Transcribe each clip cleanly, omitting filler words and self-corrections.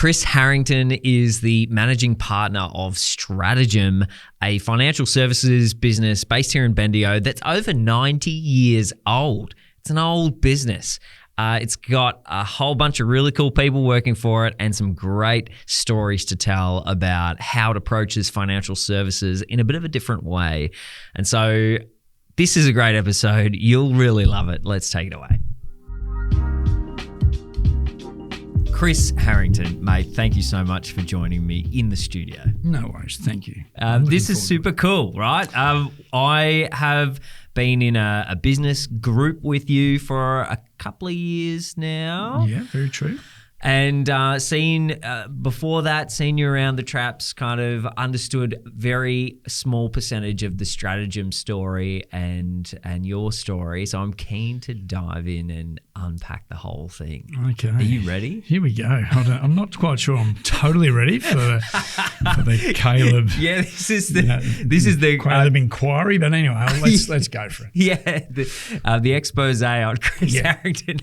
Chris Harrington is the managing partner of Strategem, a financial services business based here in Bendigo that's over 90 years old. It's an old business. It's got a whole bunch of really cool people working for it and some great stories to tell about how it approaches financial services in a bit of a different way. And so this is a great episode. You'll really love it. Let's take it away. Chris Harrington, mate, thank you so much for joining me in the studio. No worries. Thank you. This is super cool, right? I have been in a business group with you for a couple of years now. Yeah, very true. And before that, seen you around the traps, kind of understood very small percentage of the Strategem story and your story. So I'm keen to dive in and unpack the whole thing. Okay. Are you ready? Here we go. I'm not quite sure I'm totally ready for the Caleb. Yeah, this is the Caleb inquiry. But anyway, let's go for it. Yeah, the expose on Chris Harrington.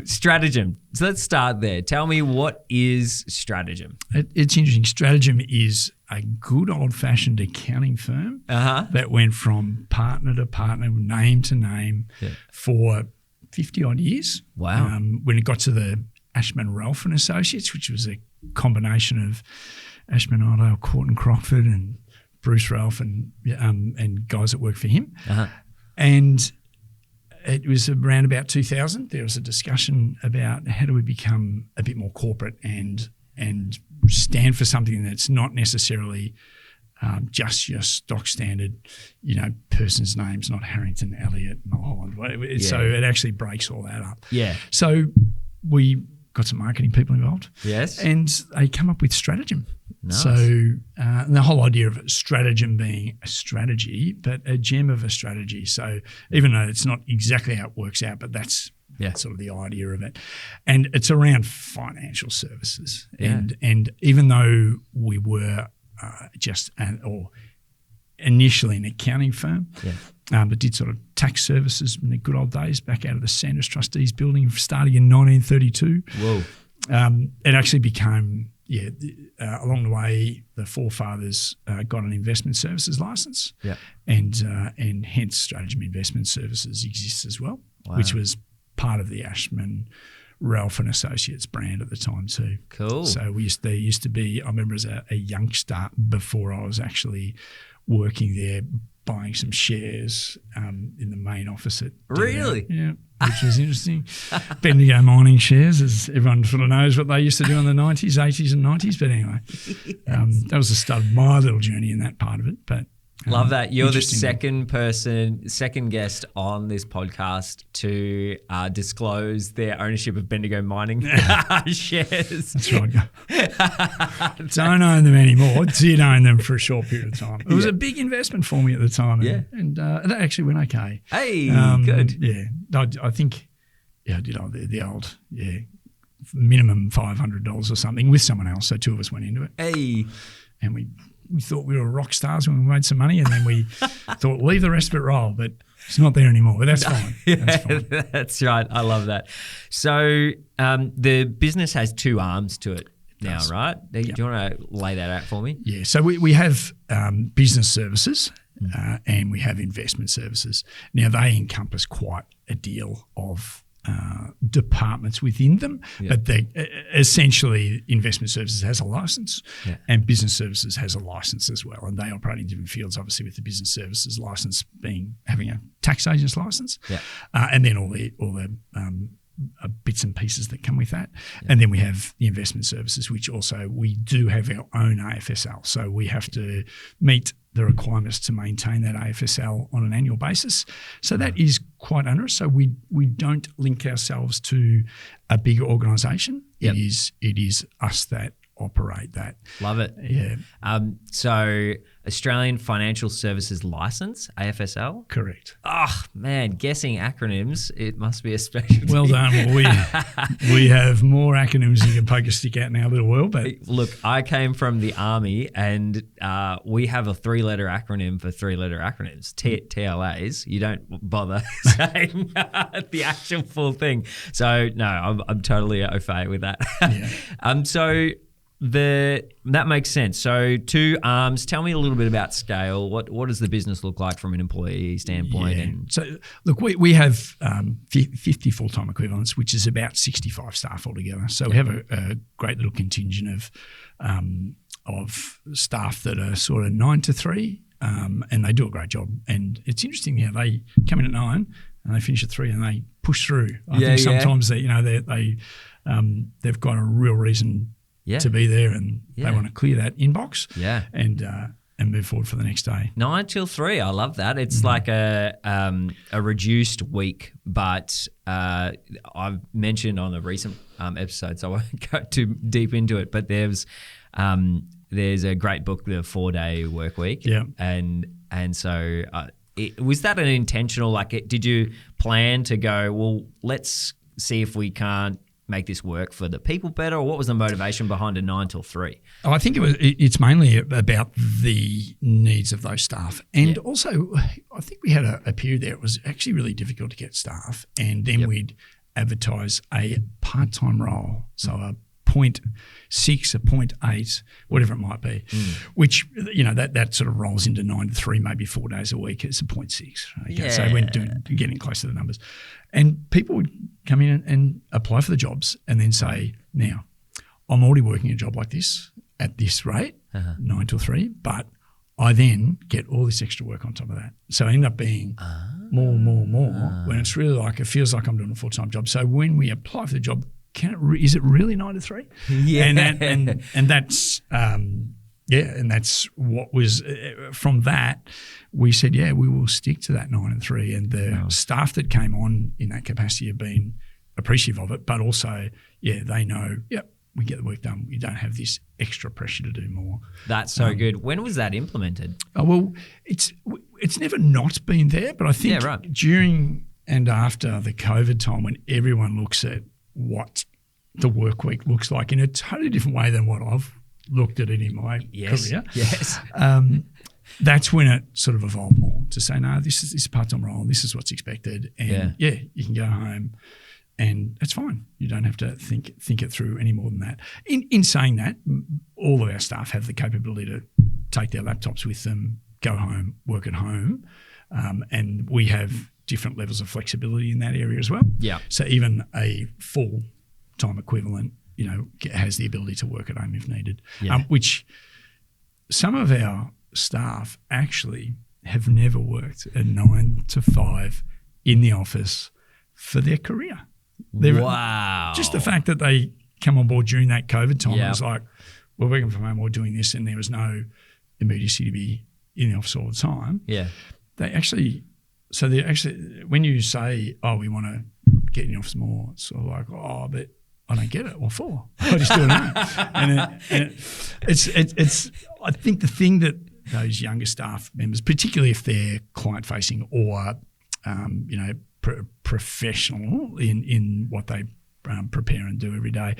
Strategem. So let's start there. Tell me, what is Strategem? It's interesting. Strategem is a good old-fashioned accounting firm that went from partner to partner, name to name for 50-odd years. Wow. When it got to the Ashman, Ralph and Associates, which was a combination of Ashman, Iredale, Court and Crockford and Bruce Ralph and guys that worked for him. And it was around about 2000. There was a discussion about how do we become a bit more corporate and stand for something that's not necessarily just your stock standard, person's names, not Harrington, Elliott, Mulholland. So it actually breaks all that up. Yeah. So we got some marketing people involved. Yes. And they come up with Strategem. Nice. So the whole idea of Strategem being a strategy, but a gem of a strategy. So even though it's not exactly how it works out, but that's sort of the idea of it. And it's around financial services. Yeah. And even though we were initially an accounting firm, but did sort of tax services in the good old days back out of the Sanders Trustees building starting in 1932. Whoa. It actually became... along the way, the forefathers got an investment services license, and hence Strategem Investment Services exists as well, which was part of the Ashman, Ralph and Associates brand at the time too. Cool. So there used to be, I remember as a youngster before I was actually working there, buying some shares in the main office at Really? Yeah, which was interesting. Bendigo mining shares, as everyone sort of knows what they used to do in the 90s, 80s and 90s. But anyway, that was the start of my little journey in that part of it. But love that. You're the second guest on this podcast to disclose their ownership of Bendigo mining shares. That's right. Don't own them anymore. Did own them for a short period of time. It was a big investment for me at the time. And that actually went okay. Hey, good. Yeah. I think, I did the old, minimum $500 or something with someone else. So two of us went into it. Hey. And we thought we were rock stars when we made some money, and then we thought leave the rest of it roll, but it's not there anymore. But that's fine. That's fine. That's right. I love that. So the business has two arms to it now, right? Do you want to lay that out for me? Yeah. So we have business services and we have investment services. Now they encompass quite a deal of departments within them, but they essentially investment services has a license and business services has a license as well, and they operate in different fields, obviously with the business services license having a tax agent's license, and then all the bits and pieces that come with that. And then we have the investment services, which also we do have our own AFSL, so we have to meet the requirements to maintain that AFSL on an annual basis. So that is quite onerous. So we don't link ourselves to a bigger organisation. It is us that operate that. Love it. Yeah. So Australian Financial Services License, AFSL? Correct. Oh, man, guessing acronyms, it must be a specialty. Well done. Well, we have more acronyms than you can poke a stick out in our little world. But look, I came from the Army, and we have a 3-letter acronym for 3-letter acronyms, TLAs. You don't bother saying the actual full thing. So, no, I'm totally au fait with that. Yeah. So that makes sense. So 2 arms. Tell me a little bit about scale. What does the business look like from an employee standpoint? Yeah. And So look, we have 50 full-time equivalents, which is about 65 staff altogether. So we have a great little contingent of staff that are sort of 9 to 3, and they do a great job. And it's interesting how they come in at 9 and they finish at 3 and they push through. I think sometimes they've got a real reason to be there, and they want to clear that inbox and move forward for the next day. 9 till 3, I love that. It's like a reduced week, but I've mentioned on a recent episode, so I won't go too deep into it, but there's a great book, The 4-Day Work Week. Yeah. And so was that an intentional, did you plan to go, well, let's see if we can't make this work for the people better, or what was the motivation behind a 9 till 3? Oh, I think it's mainly about the needs of those staff. And also, I think we had a period there, it was actually really difficult to get staff. And then we'd advertise a part-time role. So a 0.6, a 0.8, whatever it might be, which, that sort of rolls into 9 to 3, maybe 4 days a week. It's a 0.6. Okay? So we're getting close to the numbers. And people would come in and apply for the jobs and then say, now, I'm already working a job like this at this rate, 9 till 3, but I then get all this extra work on top of that. So I end up being more, when it's really it feels like I'm doing a full-time job. So when we apply for the job, is it really 9 to 3? Yeah. And that's and that's what was from that. We said, we will stick to that 9 and 3. And the staff that came on in that capacity have been appreciative of it, but also, they know, we get the work done. We don't have this extra pressure to do more. That's so good. When was that implemented? Oh, well, it's never not been there, but I think during and after the COVID time, when everyone looks at what the work week looks like in a totally different way than what I've looked at it in my career. Yes. That's when it sort of evolved more to say, no, this is a part-time role. This is what's expected. And you can go home and it's fine. You don't have to think it through any more than that. In saying that, all of our staff have the capability to take their laptops with them, go home, work at home. And we have different levels of flexibility in that area as well. Yeah. So even a full-time equivalent, has the ability to work at home if needed, which some of our staff actually have never worked a 9 to 5 in the office for their career. Wow. Just the fact that they come on board during that COVID time, it was like, we're working from home, we're doing this, and there was no immediacy to be in the office all the time. Yeah. They actually, when you say, we want to get in the office more, it's sort of like, but I don't get it. What for? I just do it now. It's. I think the thing that those younger staff members, particularly if they're client facing or, professional in what they prepare and do every day,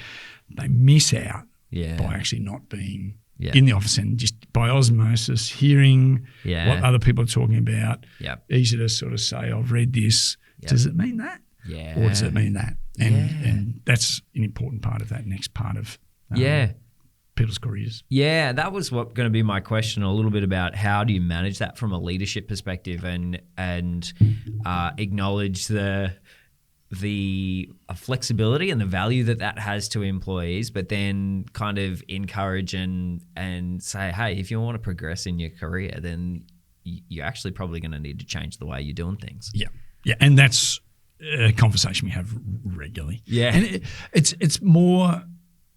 they miss out by actually not being in the office and just by osmosis hearing what other people are talking about. Easy to sort of say, I've read this. Does it mean that? Yeah. Or does it mean that? And that's an important part of that next part of people's careers. Yeah, that was going to be my question, a little bit about how do you manage that from a leadership perspective and acknowledge the flexibility and the value that has to employees, but then kind of encourage and say, hey, if you want to progress in your career, then you're actually probably going to need to change the way you're doing things. Yeah, and that's a conversation we have regularly. Yeah. And it's more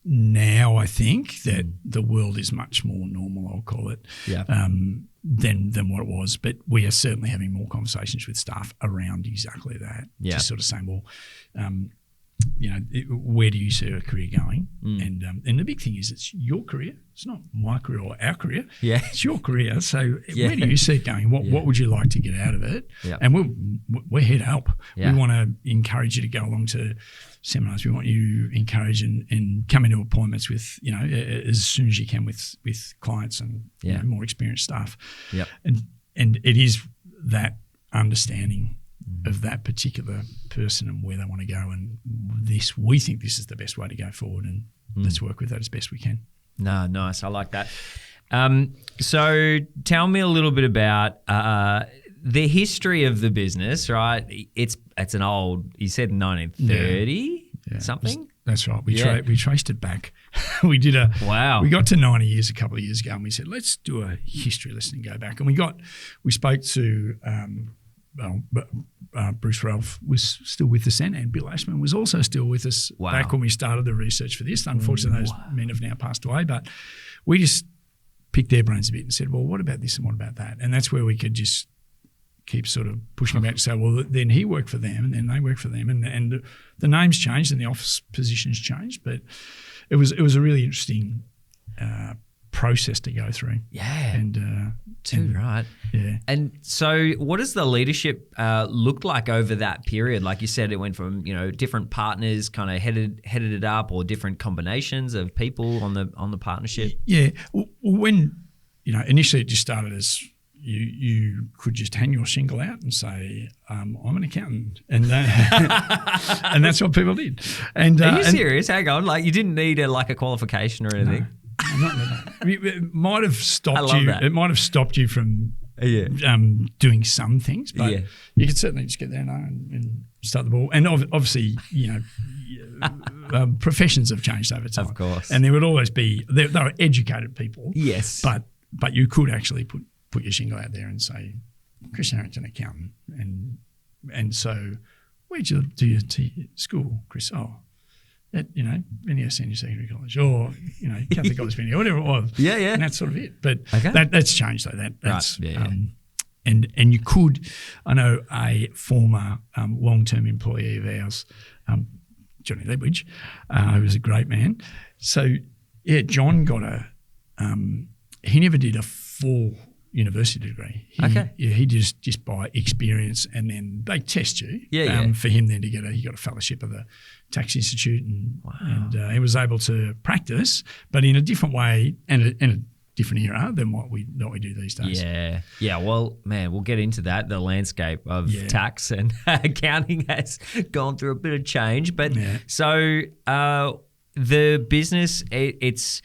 now, I think, that the world is much more normal, I'll call it, than what it was. But we are certainly having more conversations with staff around exactly that. Yeah. Just sort of saying, well, where do you see a career going? And the big thing is it's your career. It's not my career or our career. Yeah. It's your career. So where do you see it going? What would you like to get out of it? Yeah. And we're here to help. Yeah. We want to encourage you to go along to seminars. We want you to encourage and come into appointments with, as soon as you can with clients and more experienced staff. Yep. And it is that understanding of that particular person and where they want to go, and we think this is the best way to go forward, and let's work with that as best we can. No, nice. I like that. So tell me a little bit about the history of the business, right? It's an old, you said 1930 something? That's right. We traced it back. We did we got to 90 years a couple of years ago, and we said, let's do a history lesson and go back. And we spoke to Bruce Ralph was still with us then, and Bill Ashman was also still with us back when we started the research for this. Unfortunately, those men have now passed away, but we just picked their brains a bit and said, well, what about this and what about that? And that's where we could just keep sort of pushing back to say, well, then he worked for them and then they worked for them. And the names changed and the office positions changed, but it was a really interesting process to go through. Yeah. And right. Yeah. And so what does the leadership look like over that period? Like you said, it went from, different partners kind of headed it up, or different combinations of people on the partnership. Yeah. When, initially it just started as you could just hang your shingle out and say, I'm an accountant. And and that's what people did. And are you serious? Hang on. Like, you didn't need a qualification or anything? No. It might have stopped you. That. It might have stopped you from doing some things, but you could certainly just get there now and start the ball. And obviously, professions have changed over time, of course, and there would always be they were educated people. Yes, but you could actually put your shingle out there and say, Chris Harrington, accountant, and so where'd you do your school, Chris? Oh. At Bendigo Senior Secondary College, or Catholic College Bendigo, whatever it was. Yeah. And that sort of it. But okay. that's changed though. That's right. And you could. I know a former long-term employee of ours, Johnny Ledwidge, who was a great man. So John got he never did a full university degree. He just by experience, and then they test you. For him then he got a fellowship of the Tax Institute, and he was able to practice, but in a different way and a different era than what we do these days. Yeah. Well, man, we'll get into that. The landscape of tax and accounting has gone through a bit of change, but so the business it's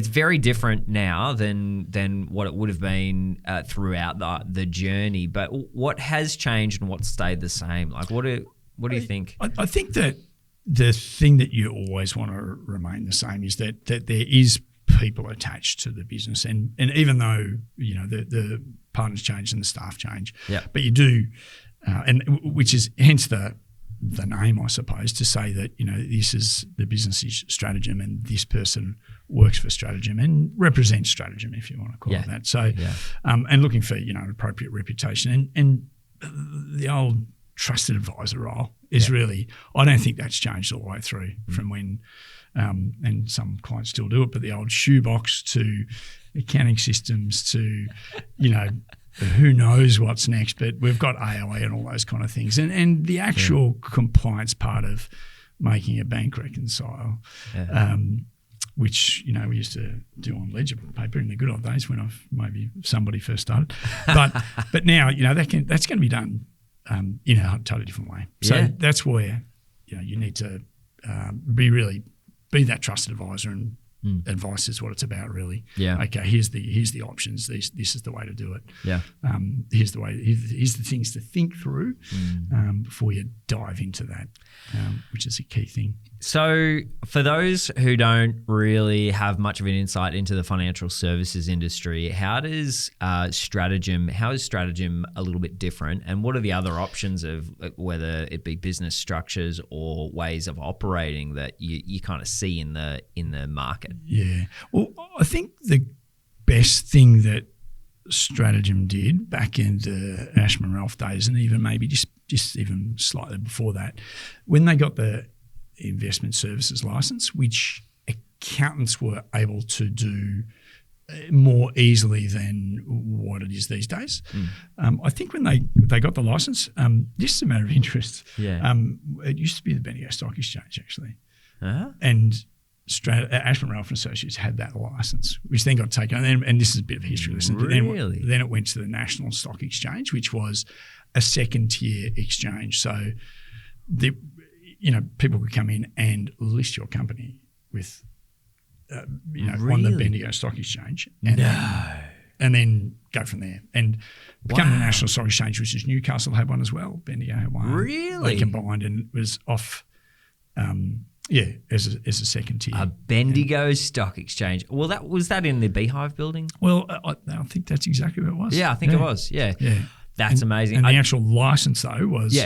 very different now than what it would have been throughout the journey. But what has changed and what stayed the same? Like, what do you think? I think that the thing that you always want to remain the same is that there is people attached to the business, and even though the partners change and the staff change, but you do, and which is hence the name, I suppose, to say that this is the business is Strategem, and this person works for Strategem and represents Strategem, if you want to call it that. So, and looking for an appropriate reputation, and the old trusted advisor role is really, I don't think that's changed all the way through from when, and some clients still do it, but the old shoebox to accounting systems to, who knows what's next, but we've got AOE and all those kind of things. And the actual compliance part of making a bank reconcile, which, we used to do on ledger paper in the good old days when maybe somebody first started. But now, that's going to be done in a totally different way. So that's where, you need to be that trusted advisor, and advice is what it's about, really. Okay, here's the options. This is the way to do it. Here's the things to think through before you dive into that, which is a key thing. So for those who don't really have much of an insight into the financial services industry, how is Strategem a little bit different, and what are the other options of whether it be business structures or ways of operating that you kind of see in the market? Yeah. Well, I think the best thing that Strategem did back in the Ashman Ralph days, and even maybe just even slightly before that, when they got the investment services license, which accountants were able to do more easily than what it is these days. I think when they got the license, this is a matter of interest. Yeah. It used to be the Bendigo Stock Exchange, actually. Uh-huh. And Ashman, Ralph and Associates had that license, which then got taken. And this is a bit of a history lesson. Really? Then it went to the National Stock Exchange, which was a second-tier exchange. So, people could come in and list your company with on the Bendigo Stock Exchange, and then go from there and become the National Stock Exchange, which is Newcastle had one as well. Bendigo had one. Really? They combined and it was off. As a second tier. A Bendigo Stock Exchange. Well, was that in the Beehive building? Well, I think that's exactly what it was. Yeah, I think it was. Yeah. That's amazing. And the actual license though was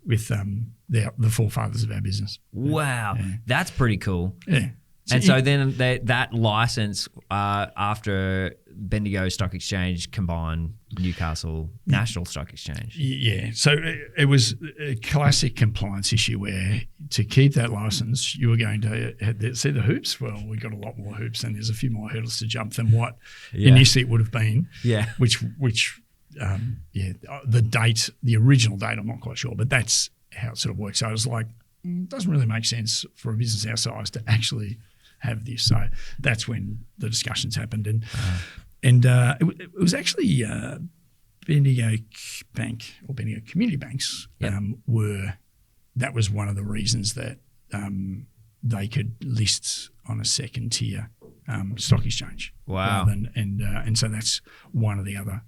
with the forefathers of our business. Wow, that's pretty cool. Yeah. So then that license after Bendigo Stock Exchange combined Newcastle National Stock Exchange. Yeah. So it was a classic compliance issue where to keep that license, you were going to see the hoops. Well, we got a lot more hoops and there's a few more hurdles to jump than what initially it would have been. Yeah. Which the original date, I'm not quite sure, but that's how it sort of works. So I was like, it doesn't really make sense for a business our size to actually have this. So that's when the discussions happened. And it was actually Bendigo Bank or Bendigo Community Banks that was one of the reasons that they could list on a second tier stock exchange. Wow. And so that's one of the other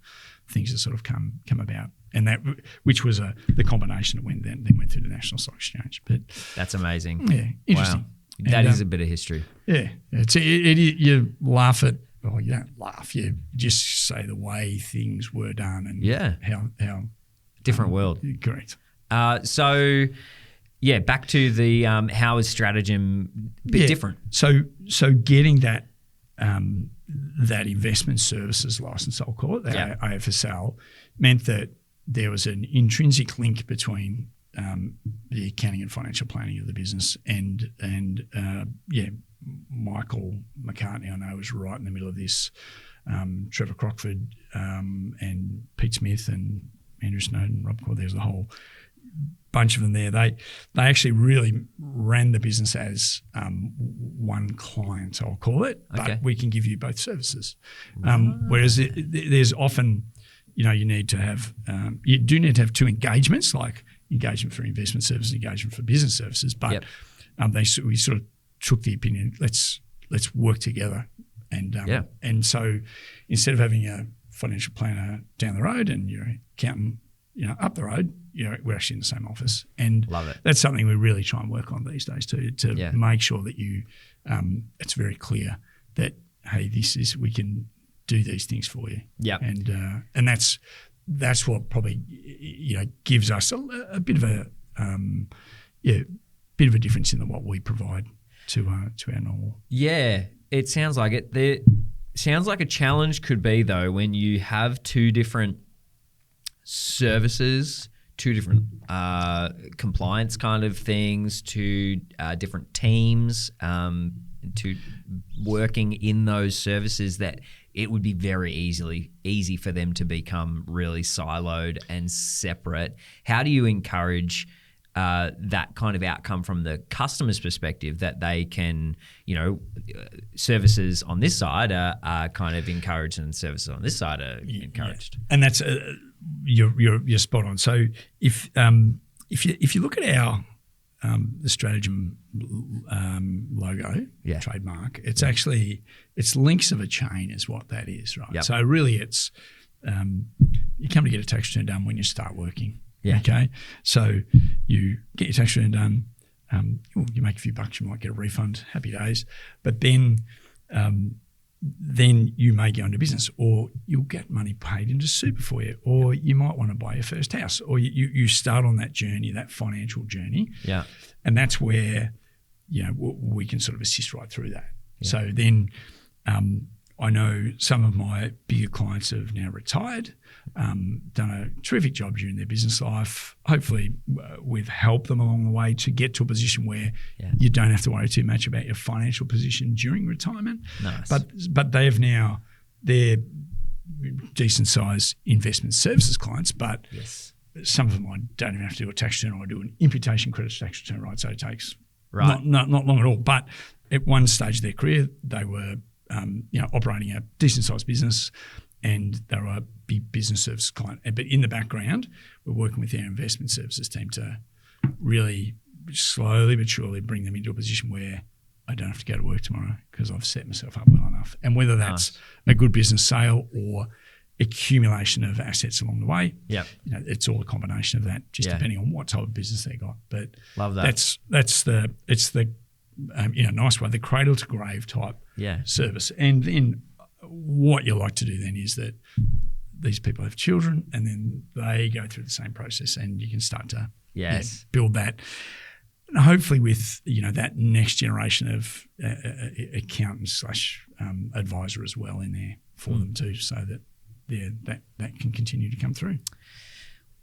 things that sort of come about. And that, which was the combination that went through the National Stock Exchange. But that's amazing. Yeah, interesting. Wow. That is a bit of history. Yeah, you laugh at. Well, you don't laugh. You just say the way things were done and how different world. Correct. So back to the how is Strategem a bit different? So getting that investment services license, I'll call it, the AFSL, meant that there was an intrinsic link between the accounting and financial planning of the business and Michael McCartney, I know, was right in the middle of this. Trevor Crockford and Pete Smith and Andrew Snowden, Rob Cord, there's a whole bunch of them there. They actually really ran the business as one client, I'll call it, but we can give you both services. Whereas there's often, you need to have, you do need to have two engagements, like engagement for investment services, engagement for business services, but we sort of took the opinion, let's work together. And so instead of having a financial planner down the road and your accountant, up the road, we're actually in the same office. And love it. That's something we really try and work on these days too, to make sure that it's very clear that, hey, we can do these things for you. Yeah. And that's what probably gives us a bit of a difference in what we provide to our normal. Yeah, it sounds like it. There sounds like a challenge could be though when you have two different services, two different compliance kind of things, two different teams, to working in those services, that it would be very easy for them to become really siloed and separate. How do you encourage that kind of outcome from the customer's perspective, that they can, services on this side are kind of encouraged and services on this side are encouraged? And that's you're spot on. So if you look at our the Strategem logo, trademark, it's actually links of a chain is what that is, right? Yep. So really it's you come to get a tax return done when you start working. Yeah. Okay. So you get your tax return done, you make a few bucks, you might get a refund, happy days. But then you may go into business, or you'll get money paid into super for you, or you might want to buy your first house, or you start on that journey, that financial journey. Yeah. And that's where, we can sort of assist right through that. Yeah. So then I know some of my bigger clients have now retired, done a terrific job during their business life. Hopefully, we've helped them along the way to get to a position where you don't have to worry too much about your financial position during retirement. Nice. But they have now, they're decent sized investment services clients, but some of them I don't even have to do a tax return. I do an imputation credit tax return, right? So it takes not long at all. But at one stage of their career, they were operating a decent sized business, and they were a big business services client. But in the background, we're working with our investment services team to really slowly but surely bring them into a position where I don't have to go to work tomorrow because I've set myself up well enough. And whether that's a good business sale or accumulation of assets along the way, it's all a combination of that, just depending on what type of business they got. But love that. It's the nice way, the cradle to grave type service. And then what you like to do then is that these people have children, and then they go through the same process, and you can start to build that. And hopefully with that next generation of accountants / advisor as well in there for them too, so that that can continue to come through.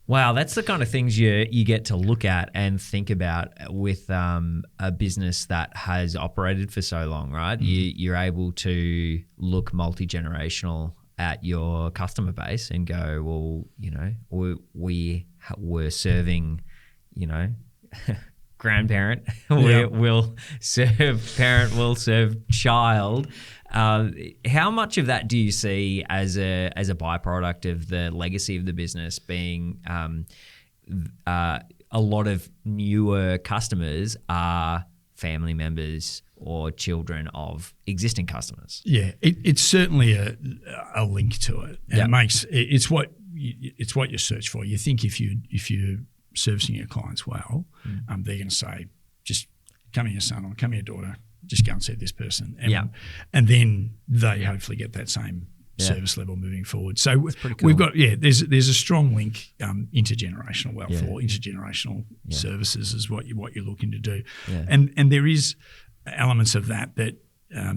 Wow, that's the kind of things you get to look at and think about with a business that has operated for so long, right? You're able to look multi-generational at your customer base and go, well, we were serving, grandparent, will serve parent, will serve child. How much of that do you see as a byproduct of the legacy of the business being a lot of newer customers are family members or children of existing customers? Yeah, it's certainly a link to it. And it's what you search for. You think if you're servicing your clients well, they're going to say, just come here, son, or come here, daughter. Just go and see this person. And then they hopefully get that same service level moving forward. So we've got, there's a strong link intergenerational wealth or intergenerational services is what you're looking to do. Yeah. And there is elements of that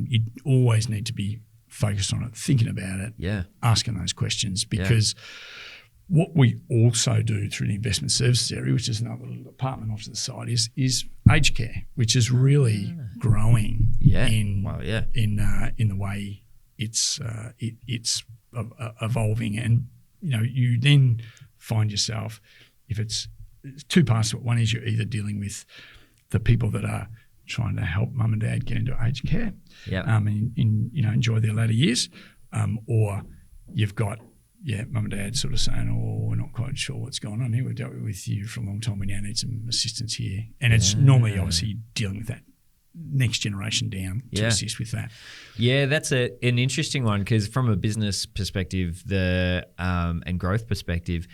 you always need to be focused on it, thinking about it, asking those questions, because what we also do through the investment services area, which is another little department off to the side, is aged care, which is really growing in the way it's evolving. And you then find yourself, if it's two parts to it. One is you're either dealing with the people that are trying to help mum and dad get into aged care, and enjoy their later years, or you've got mum and dad sort of saying, we're not quite sure what's going on here. We've dealt with you for a long time. We now need some assistance here. And it's normally obviously dealing with that next generation down to assist with that. Yeah, that's an interesting one, because from a business perspective, and growth perspective,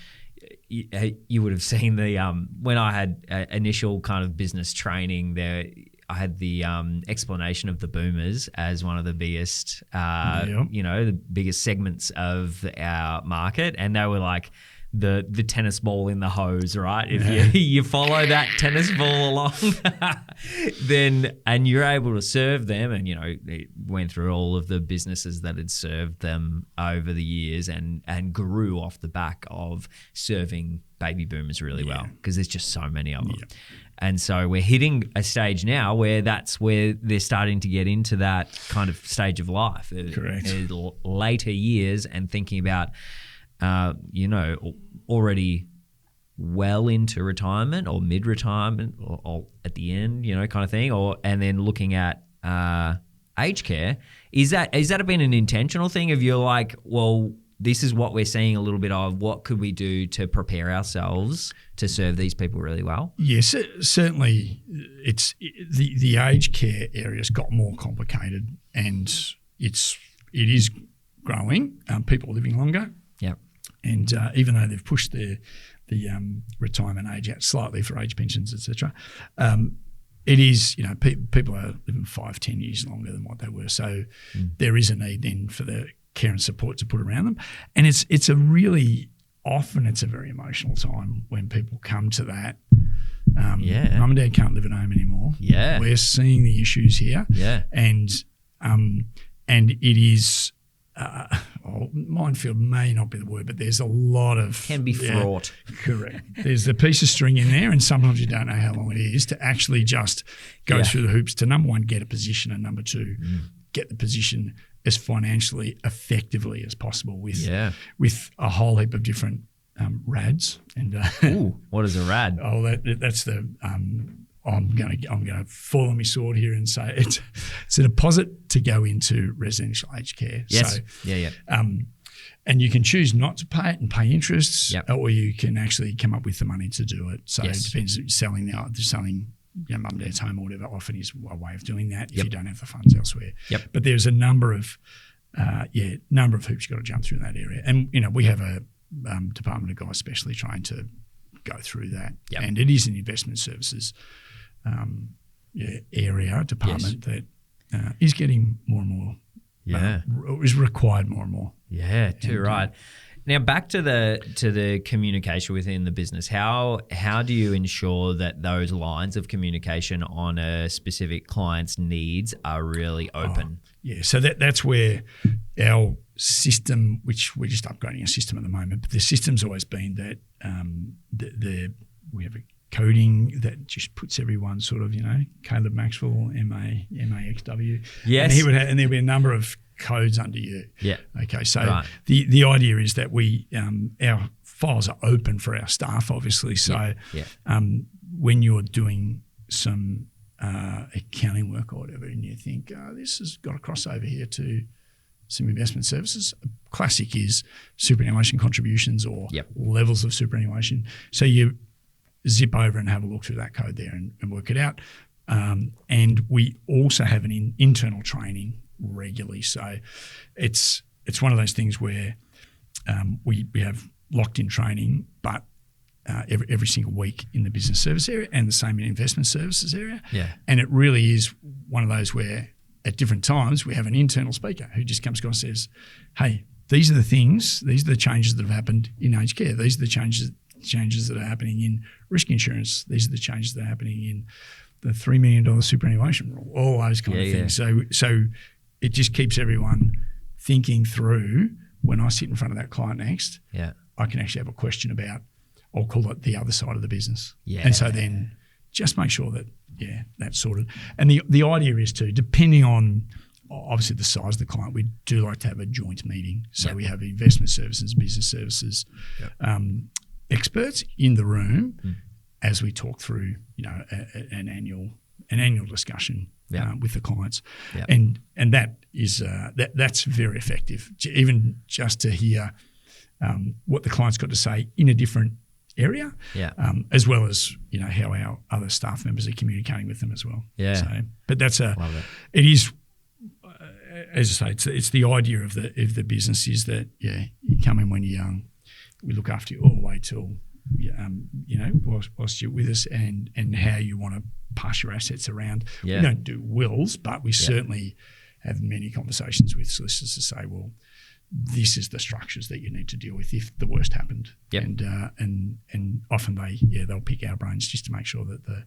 you would have seen the when I had initial kind of business training there, I had the explanation of the boomers as one of the biggest, the biggest segments of our market, and they were like the tennis ball in the hose, right? If you follow that tennis ball along, and you're able to serve them, and it went through all of the businesses that had served them over the years, and grew off the back of serving baby boomers really well, because there's just so many of them. Yeah. And so we're hitting a stage now where that's where they're starting to get into that kind of stage of life. Correct. Later years, and thinking about, already well into retirement or mid-retirement or at the end, kind of thing, and then looking at aged care. Is that been an intentional thing of you're like, well, this is what we're seeing a little bit of. What could we do to prepare ourselves to serve these people really well? Yes, certainly. It's the aged care area's got more complicated, and it is growing. People are living longer. Yeah, and even though they've pushed the retirement age out slightly for age pensions, etc., it is people are living 5-10 years longer than what they were. So there is a need then for the care and support to put around them, and it's a very emotional time when people come to that. Mum and dad can't live at home anymore. Yeah, we're seeing the issues here. Yeah, and and it is. Minefield may not be the word, but there's a lot of Can be fraught. Correct. There's a piece of string in there, and sometimes you don't know how long it is to actually just go through the hoops to, number one, get a position, and number two, get the position as financially effectively as possible with a whole heap of different RADs. And Ooh, what is a RAD? That's the. I'm gonna fall on my sword here and say it's a deposit to go into residential aged care. Yes. So, and you can choose not to pay it and pay interests, Yep. or you can actually come up with the money to do it. So it depends. Selling mum and dad's home or whatever often is a way of doing that if you don't have the funds elsewhere. Yep. But there's a number of hoops you've got to jump through in that area. And we have a department of guys specially trying to go through that. Yep. And it is an investment services department that is getting more and more. Is required more and more. Yeah, too right. Now back to the communication within the business. How do you ensure that those lines of communication on a specific client's needs are really open? So that's where our system, which we're just upgrading a system at the moment, but the system's always been that we have a coding that just puts everyone sort of, Caleb Maxwell, MAXW. Yes. And there'll be a number of codes under you. Yeah. Okay. So the idea is that we our files are open for our staff, obviously. So when you're doing some accounting work or whatever, and you think this has got a crossover here to some investment services, classic is superannuation contributions or levels of superannuation. So you zip over and have a look through that code there and work it out. And we also have an internal training regularly. So it's one of those things where we have locked in training, but every single week in the business service area and the same in investment services area. Yeah. And it really is one of those where at different times we have an internal speaker who just comes across and says, hey, these are the things, these are the changes that have happened in aged care. These are the changes that are happening in risk insurance. These are the changes that are happening in the $3 million superannuation rule, all those kind of things. So it just keeps everyone thinking through. When I sit in front of that client next, I can actually have a question about, I'll call it the other side of the business. Yeah. And so then just make sure that, that's sorted. And the idea is to, depending on obviously the size of the client, we do like to have a joint meeting. So we have investment services, business services, experts in the room as we talk through, an annual discussion with the clients, and that is that's very effective. Even just to hear what the client's got to say in a different area, as well as how our other staff members are communicating with them as well. Yeah. So, but that's it is. As I say, it's the idea of the business is that you come in when you're young, we look after you all the way till whilst you're with us, and how you want to pass your assets around. We don't do wills, but we certainly have many conversations with solicitors to say, well, this is the structures that you need to deal with if the worst happened. And often they'll pick our brains just to make sure that the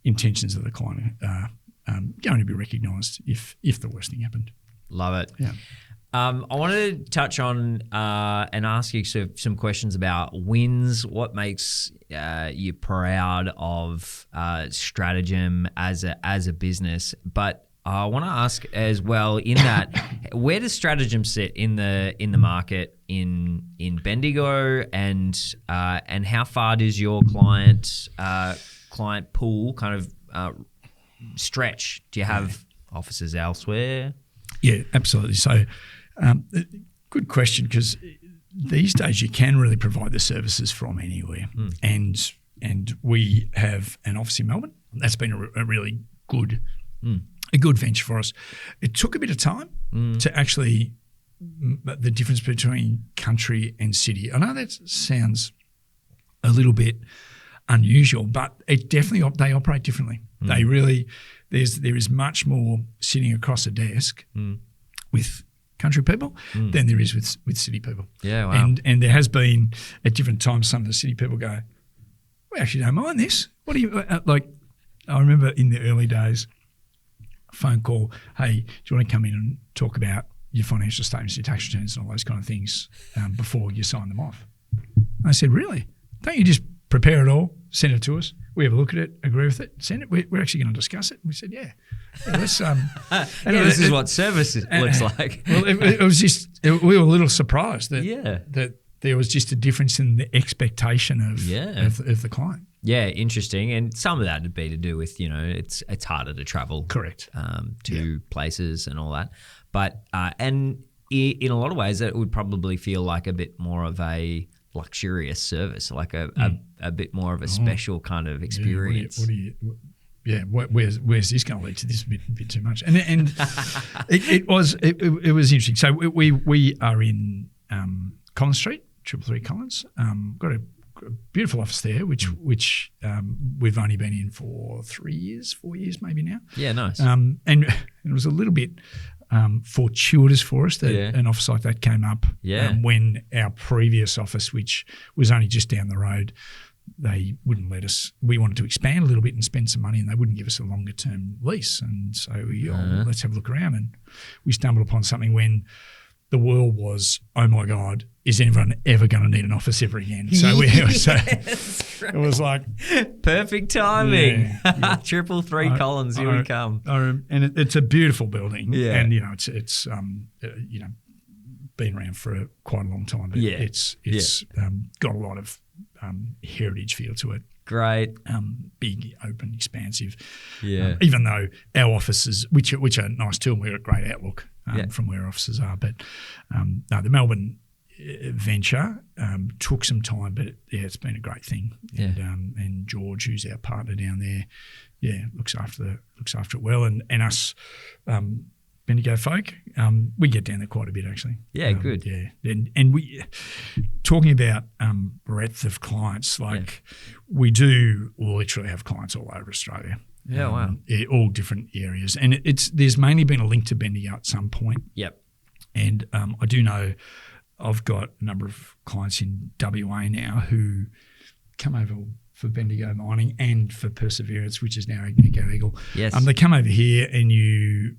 intentions of the client are going to be recognised if the worst thing happened. Love it. Yeah. I wanted to touch on and ask you some questions about wins. What makes you proud of Strategem as a business? But I want to ask as well, in that, where does Strategem sit in the market in Bendigo, and how far does your client pool kind of stretch? Do you have offices elsewhere? Yeah, absolutely. So, good question, because these days you can really provide the services from anywhere, and we have an office in Melbourne. That's been a really good venture for us. It took a bit of time to actually the difference between country and city. I know that sounds a little bit unusual, but it definitely they operate differently. They really there is much more sitting across a desk with country people than there is with city people. Yeah, wow. And there has been at different times some of the city people go, we actually don't mind this. What do you like? I remember in the early days, phone call, hey, do you want to come in and talk about your financial statements, your tax returns and all those kind of things before you sign them off? I said, really? Don't you just prepare it all, send it to us, we have a look at it, agree with it, send it, we're actually going to discuss it? And we said, yeah let's this is what service looks like. Well, it was just, we were a little surprised that there was just a difference in the expectation of the client. Yeah, interesting. And some of that would be to do with, it's harder to travel. Correct. To places and all that. But, and in a lot of ways, it would probably feel like a bit more of a luxurious service, like a bit more of a special kind of experience. Where's this going to lead to? This a bit too much. And it was interesting. So we are in Collins Street, 333 Collins. Got a beautiful office there, which we've only been in for 4 years maybe now. Yeah, nice. And it was a little bit fortuitous for us that an office like that came up when our previous office, which was only just down the road, they wouldn't let us. We wanted to expand a little bit and spend some money, and they wouldn't give us a longer term lease. And so let's have a look around. And we stumbled upon something when the world was, oh my God, is anyone ever going to need an office ever again? So it was like perfect timing. 333 Collins, here we come. And it's a beautiful building. Yeah. And it's been around for quite a long time, but it's got a lot of heritage feel to it. Great. Big, open, expansive. Yeah. Even though our offices, which are nice too, and we've got a great outlook from where our offices are. But no, the Melbourne venture took some time, but it's been a great thing. Yeah. And George, who's our partner down there, looks after it well. And us, Bendigo folk, we get down there quite a bit actually. Yeah, good. Yeah, and we talking about breadth of clients. We do literally have clients all over Australia. Yeah, wow. All different areas, and there's mainly been a link to Bendigo at some point. Yep. And I do know I've got a number of clients in WA now who come over for Bendigo Mining and for Perseverance, which is now Agnico Eagle. Yes. They come over here and you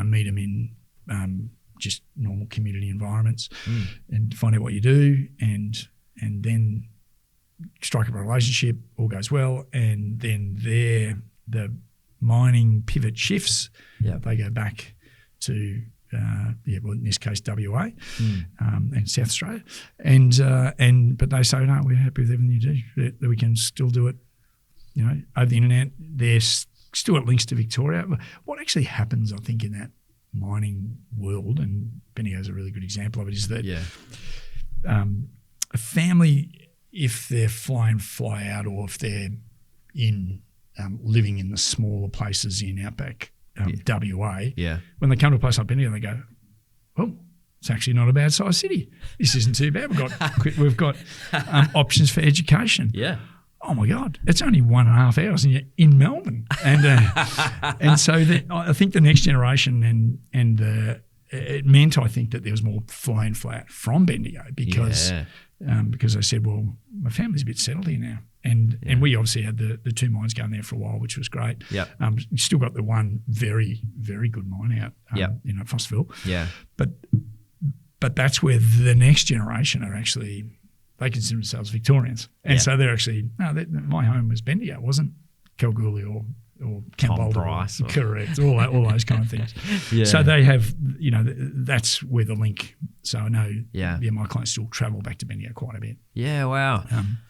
meet them in just normal community environments and find out what you do and then strike up a relationship, all goes well, and then the mining pivot shifts. Yeah. They go back to in this case WA and South Australia, but they say no, we're happy with everything you do. That we can still do it, over the internet. There's still got links to Victoria. What actually happens, I think, in that mining world, and Bendigo's a really good example of it, is that a family, if they're fly out, or if they're in living in the smaller places in outback WA, when they come to a place like Bendigo, they go, oh, it's actually not a bad sized city. This isn't too bad. We've got options for education. Yeah. Oh my God, it's only 1.5 hours and you're in Melbourne. And so I think the next generation it meant, I think, that there was more fly in flat from Bendigo because I said, well, my family's a bit settled here now. And we obviously had the two mines going there for a while, which was great. Yep. We still got the one very, very good mine out at Fosterville. Yeah. But that's where the next generation are actually, they consider themselves Victorians. And so they're actually, my home was Bendigo. It wasn't Kalgoorlie or Camp Boulder. Price. Correct. All those kind of things. Yeah. So they have, that's where the link. So I know my clients still travel back to Bendigo quite a bit. Yeah, wow.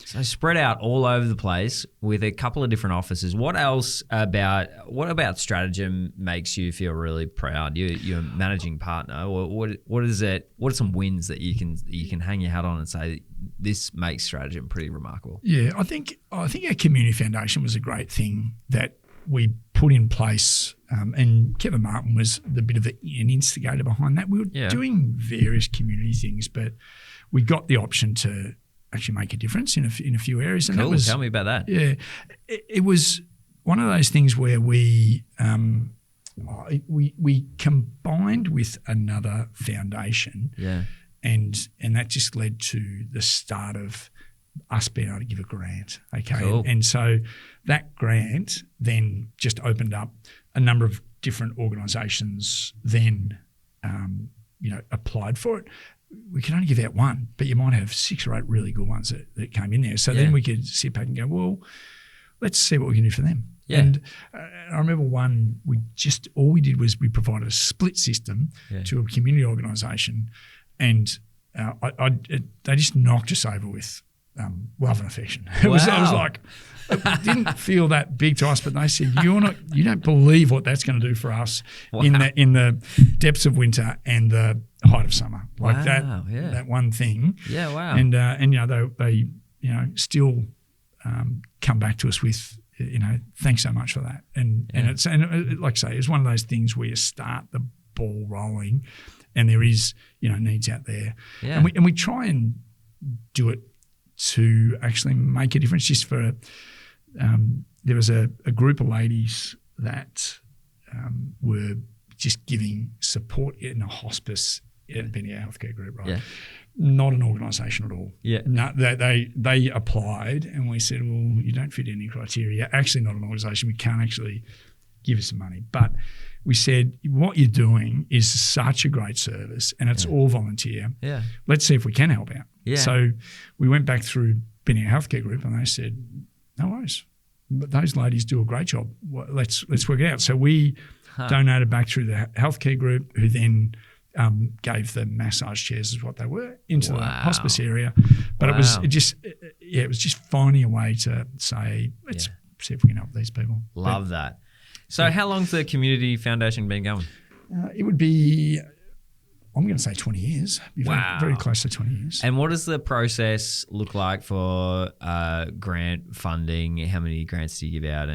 So spread out all over the place with a couple of different offices. What about Strategem makes you feel really proud? You're a managing partner. What is it? What are some wins that you can hang your hat on and say this makes Strategem pretty remarkable? Yeah, I think our community foundation was a great thing that we put in place, and Kevin Martin was the bit of an instigator behind that. We were doing various community things, but we got the option to actually make a difference in a few areas. And cool. Tell me about that. Yeah, it was one of those things where we combined with another foundation, and that just led to the start of us being able to give a grant. Okay. Cool. And so that grant then just opened up a number of different organisations then, applied for it. We can only give out one, but you might have 6 or 8 really good ones that came in there. So then we could sit back and go, well, let's see what we can do for them. Yeah. And I remember one, all we did was we provided a split system to a community organisation, and they just knocked us over with love and affection. I was like, it didn't feel that big to us, but they said, you don't believe what that's going to do for us in the depths of winter and the height of summer. Like that one thing. Yeah, wow. And they still come back to us with, thanks so much for that. And like I say, it's one of those things where you start the ball rolling, and there is needs out there, and we try and do it to actually make a difference. Just for there was a group of ladies that were just giving support in a hospice at Bendigo Healthcare Group, right? Yeah. Not an organisation at all. Yeah. No, they applied, and we said, well, you don't fit any criteria. Actually, not an organisation. We can't actually give you some money. But we said, what you're doing is such a great service, and it's all volunteer. Yeah. Let's see if we can help out. Yeah. So we went back through Bendigo Healthcare Group, and they said, no worries. But those ladies do a great job. Let's work it out. So we donated back through the healthcare group, who then gave the massage chairs, is what they were, into the hospice area. But it was just finding a way to say, let's see if we can help these people. Love that. So how long's the community foundation been going? It would be, I'm going to say 20 years. Very close to 20 years. And what does the process look like for grant funding? How many grants do you give out?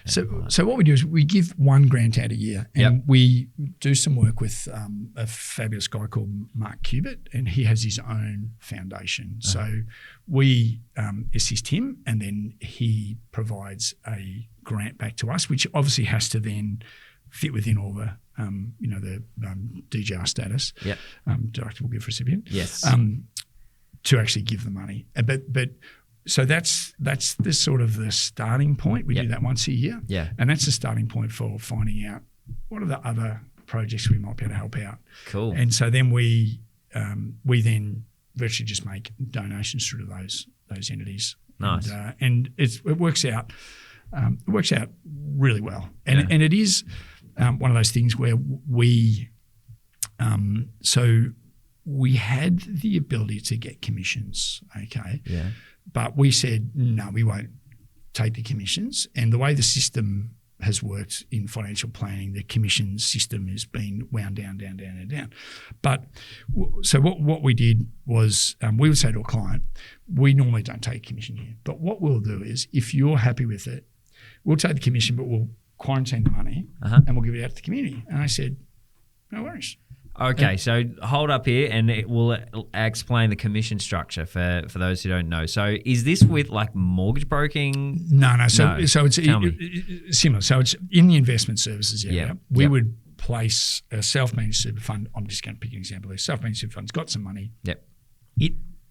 So what we do is we give one grant out a year, and we do some work with a fabulous guy called Mark Cubitt, and he has his own foundation. So we assist him, and then he provides a grant back to us, which obviously has to then fit within all the the DGR status, deductible gift recipient, to actually give the money. But so that's the sort of the starting point. We do that once a year, and that's the starting point for finding out what are the other projects we might be able to help out. Cool. And so then we then virtually just make donations through to those entities. Nice. And it works out. It works out really well, and it is. One of those things where we had the ability to get commissions, but we said, no, we won't take the commissions. And the way the system has worked in financial planning, the commission system has been wound down. But so what we did was we would say to a client, we normally don't take commission here, but what we'll do is, if you're happy with it, we'll take the commission, but we'll quarantine the money and we'll give it out to the community. And I said, no worries. Okay, so hold up here, and it will explain the commission structure for those who don't know. So is this with like mortgage broking? No. So it's similar. So it's in the investment services area. We would place a self-managed super fund. I'm just going to pick an example there. Self-managed super fund's got some money. Yep.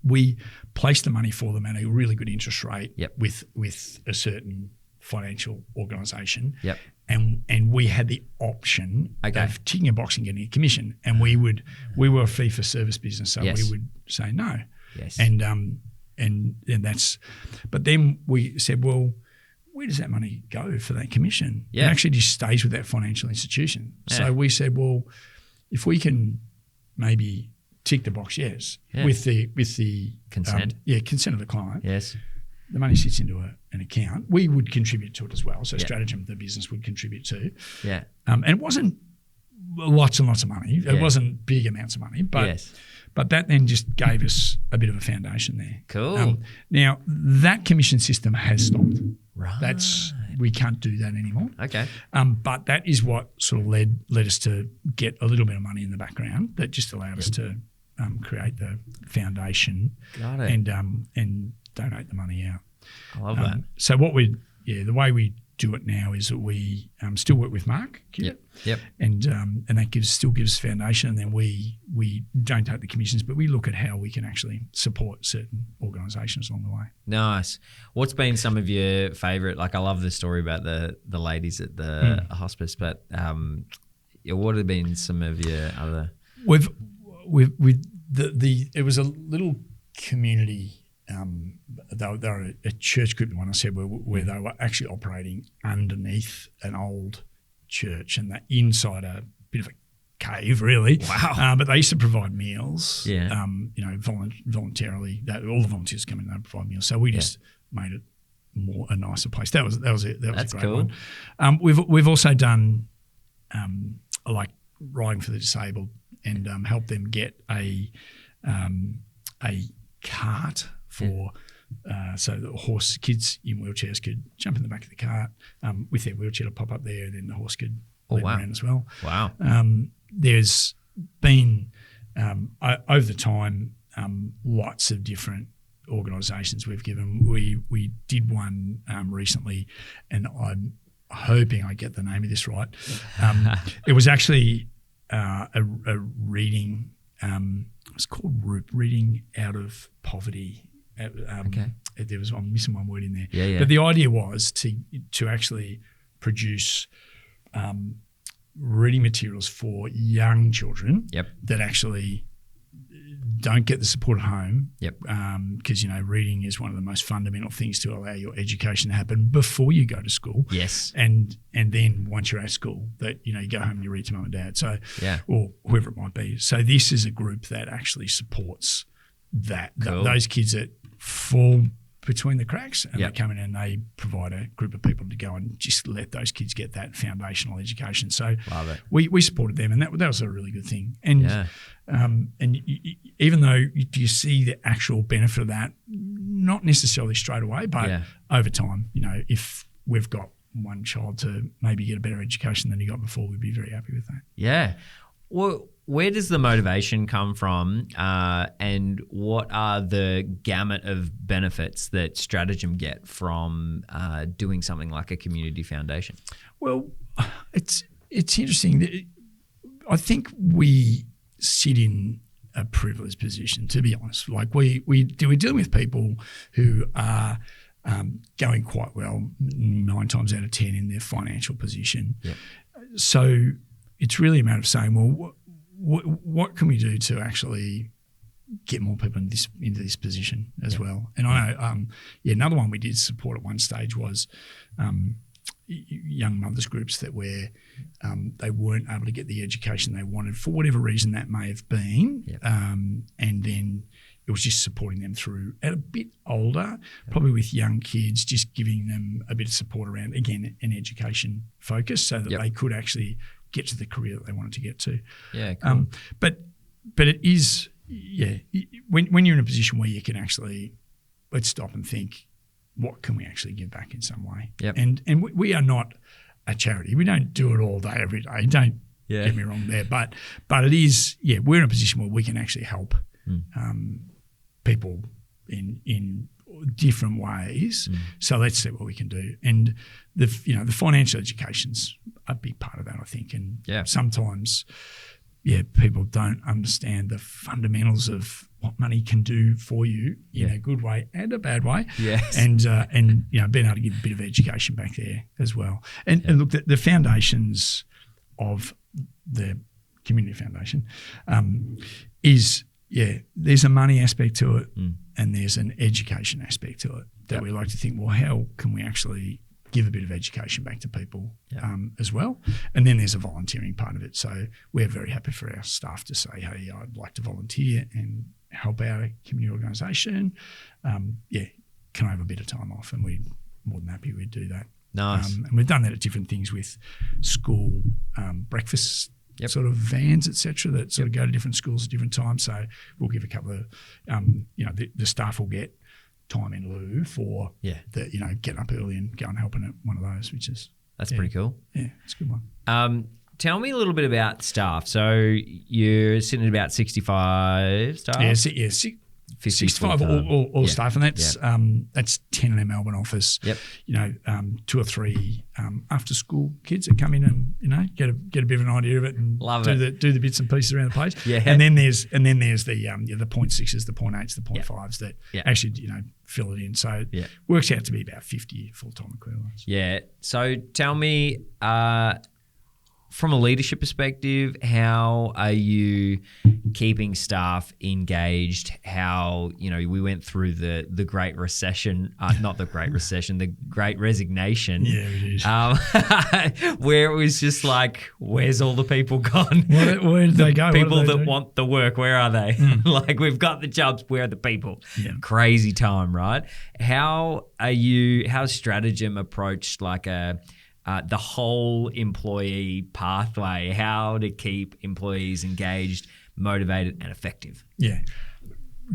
We place the money for them at a really good interest rate with a certain financial organisation, and we had the option of ticking a box and getting a commission, and we were a fee for service business, so we would say no, and that's. But then we said, well, where does that money go for that commission? It actually just stays with that financial institution. So we said, well, if we can maybe tick the box, with the consent, consent of the client, the money sits into an account. We would contribute to it as well. So Strategem, the business, would contribute too. Yeah. And it wasn't lots and lots of money. It wasn't big amounts of money. But that then just gave us a bit of a foundation there. Cool. Now, that commission system has stopped. Right. We can't do that anymore. Okay. But that is what sort of led us to get a little bit of money in the background that just allowed us to create the foundation. Got it. And donate the money out. I love that. So the way we do it now is that we still work with Mark. Yep. And that still gives foundation, and then we don't take the commissions, but we look at how we can actually support certain organisations along the way. Nice. What's been some of your favourite? Like, I love the story about the ladies at the hospice, but what have been some of your other? It was a little community. They were a church group, the one I said, where they were actually operating underneath an old church, and they're inside a bit of a cave, really. Wow. But they used to provide meals. Yeah. Voluntarily. All the volunteers come in and they provide meals. So we just made it a nicer place. That was it. That was That's a great cool. one. We've also done like riding for the disabled and help them get a cart for so the kids in wheelchairs could jump in the back of the cart with their wheelchair to pop up there, and then the horse could lead them around as well. Wow. There's been over the time lots of different organisations we've given. We did one recently, and I'm hoping I get the name of this right. It was actually a reading. It was called Reading Out of Poverty. Okay. I'm missing one word in there. Yeah. But the idea was to actually produce reading materials for young children that actually don't get the support at home. Because reading is one of the most fundamental things to allow your education to happen before you go to school. Yes. And then once you're at school, that you go home and you read to mum and dad. So or whoever it might be. So this is a group that actually supports that. Cool. Those kids that fall between the cracks, and they come in and they provide a group of people to go and just let those kids get that foundational education. So love it. We supported them, and that was a really good thing. And even though you see the actual benefit of that, not necessarily straight away, but over time, if we've got one child to maybe get a better education than he got before, we'd be very happy with that. Yeah. Well, where does the motivation come from, and what are the gamut of benefits that Strategem get from doing something like a community foundation? Well, it's interesting. I think we sit in a privileged position, to be honest. Like we're dealing with people who are going quite well 9 times out of 10 in their financial position. So it's really a matter of saying, well, what can we do to actually get more people into this position as well? And I know, another one we did support at one stage was young mothers groups that where they weren't able to get the education they wanted for whatever reason that may have been, and then it was just supporting them through at a bit older, probably with young kids, just giving them a bit of support around, again, an education focus so that they could actually get to the career that they wanted to get to. Yeah, cool. But it is, when you're in a position where you can actually, let's stop and think, what can we actually give back in some way? And we are not a charity. We don't do it all day, every day. Don't get me wrong there. But it is, we're in a position where we can actually help people in different ways. So let's see what we can do. And the financial education's a big part of that, I think. And sometimes people don't understand the fundamentals of what money can do for you in a good way and a bad way. Yes. And being able to give a bit of education back there as well. And look, the foundations of the community foundation is there's a money aspect to it and there's an education aspect to it that we like to think, well, how can we actually give a bit of education back to people as well? And then there's a volunteering part of it. So we're very happy for our staff to say, hey, I'd like to volunteer and help out a community organisation. Can I have a bit of time off? And we're more than happy we'd do that. Nice. And we've done that at different things with school breakfasts, sort of vans, etc., that sort of go to different schools at different times. So we'll give a couple of, the staff will get time in lieu for getting up early and go and helping at one of those, which is pretty cool. Yeah, it's a good one. Tell me a little bit about staff. So you're sitting at about 65 staff. 65 full-time. all staff, and that's 10 in our Melbourne office. Yep. 2 or 3 after school kids that come in and get a bit of an idea of it and do the bits and pieces around the place. Yeah. And then there's the 0.6s, the 0.8s, the 0.5s that actually fill it in. So it works out to be about 50 full-time equivalents. Yeah. So tell me, from a leadership perspective, how are you keeping staff engaged? How, we went through the Great Recession, not the Great Recession, the Great Resignation. Yeah, it is. Where it was just like, where's all the people gone? Where did they go? People that want the work, where are they? Like, we've got the jobs, where are the people? Yeah. Crazy time, right? How's Strategem approached like the whole employee pathway, how to keep employees engaged, motivated, and effective? Yeah,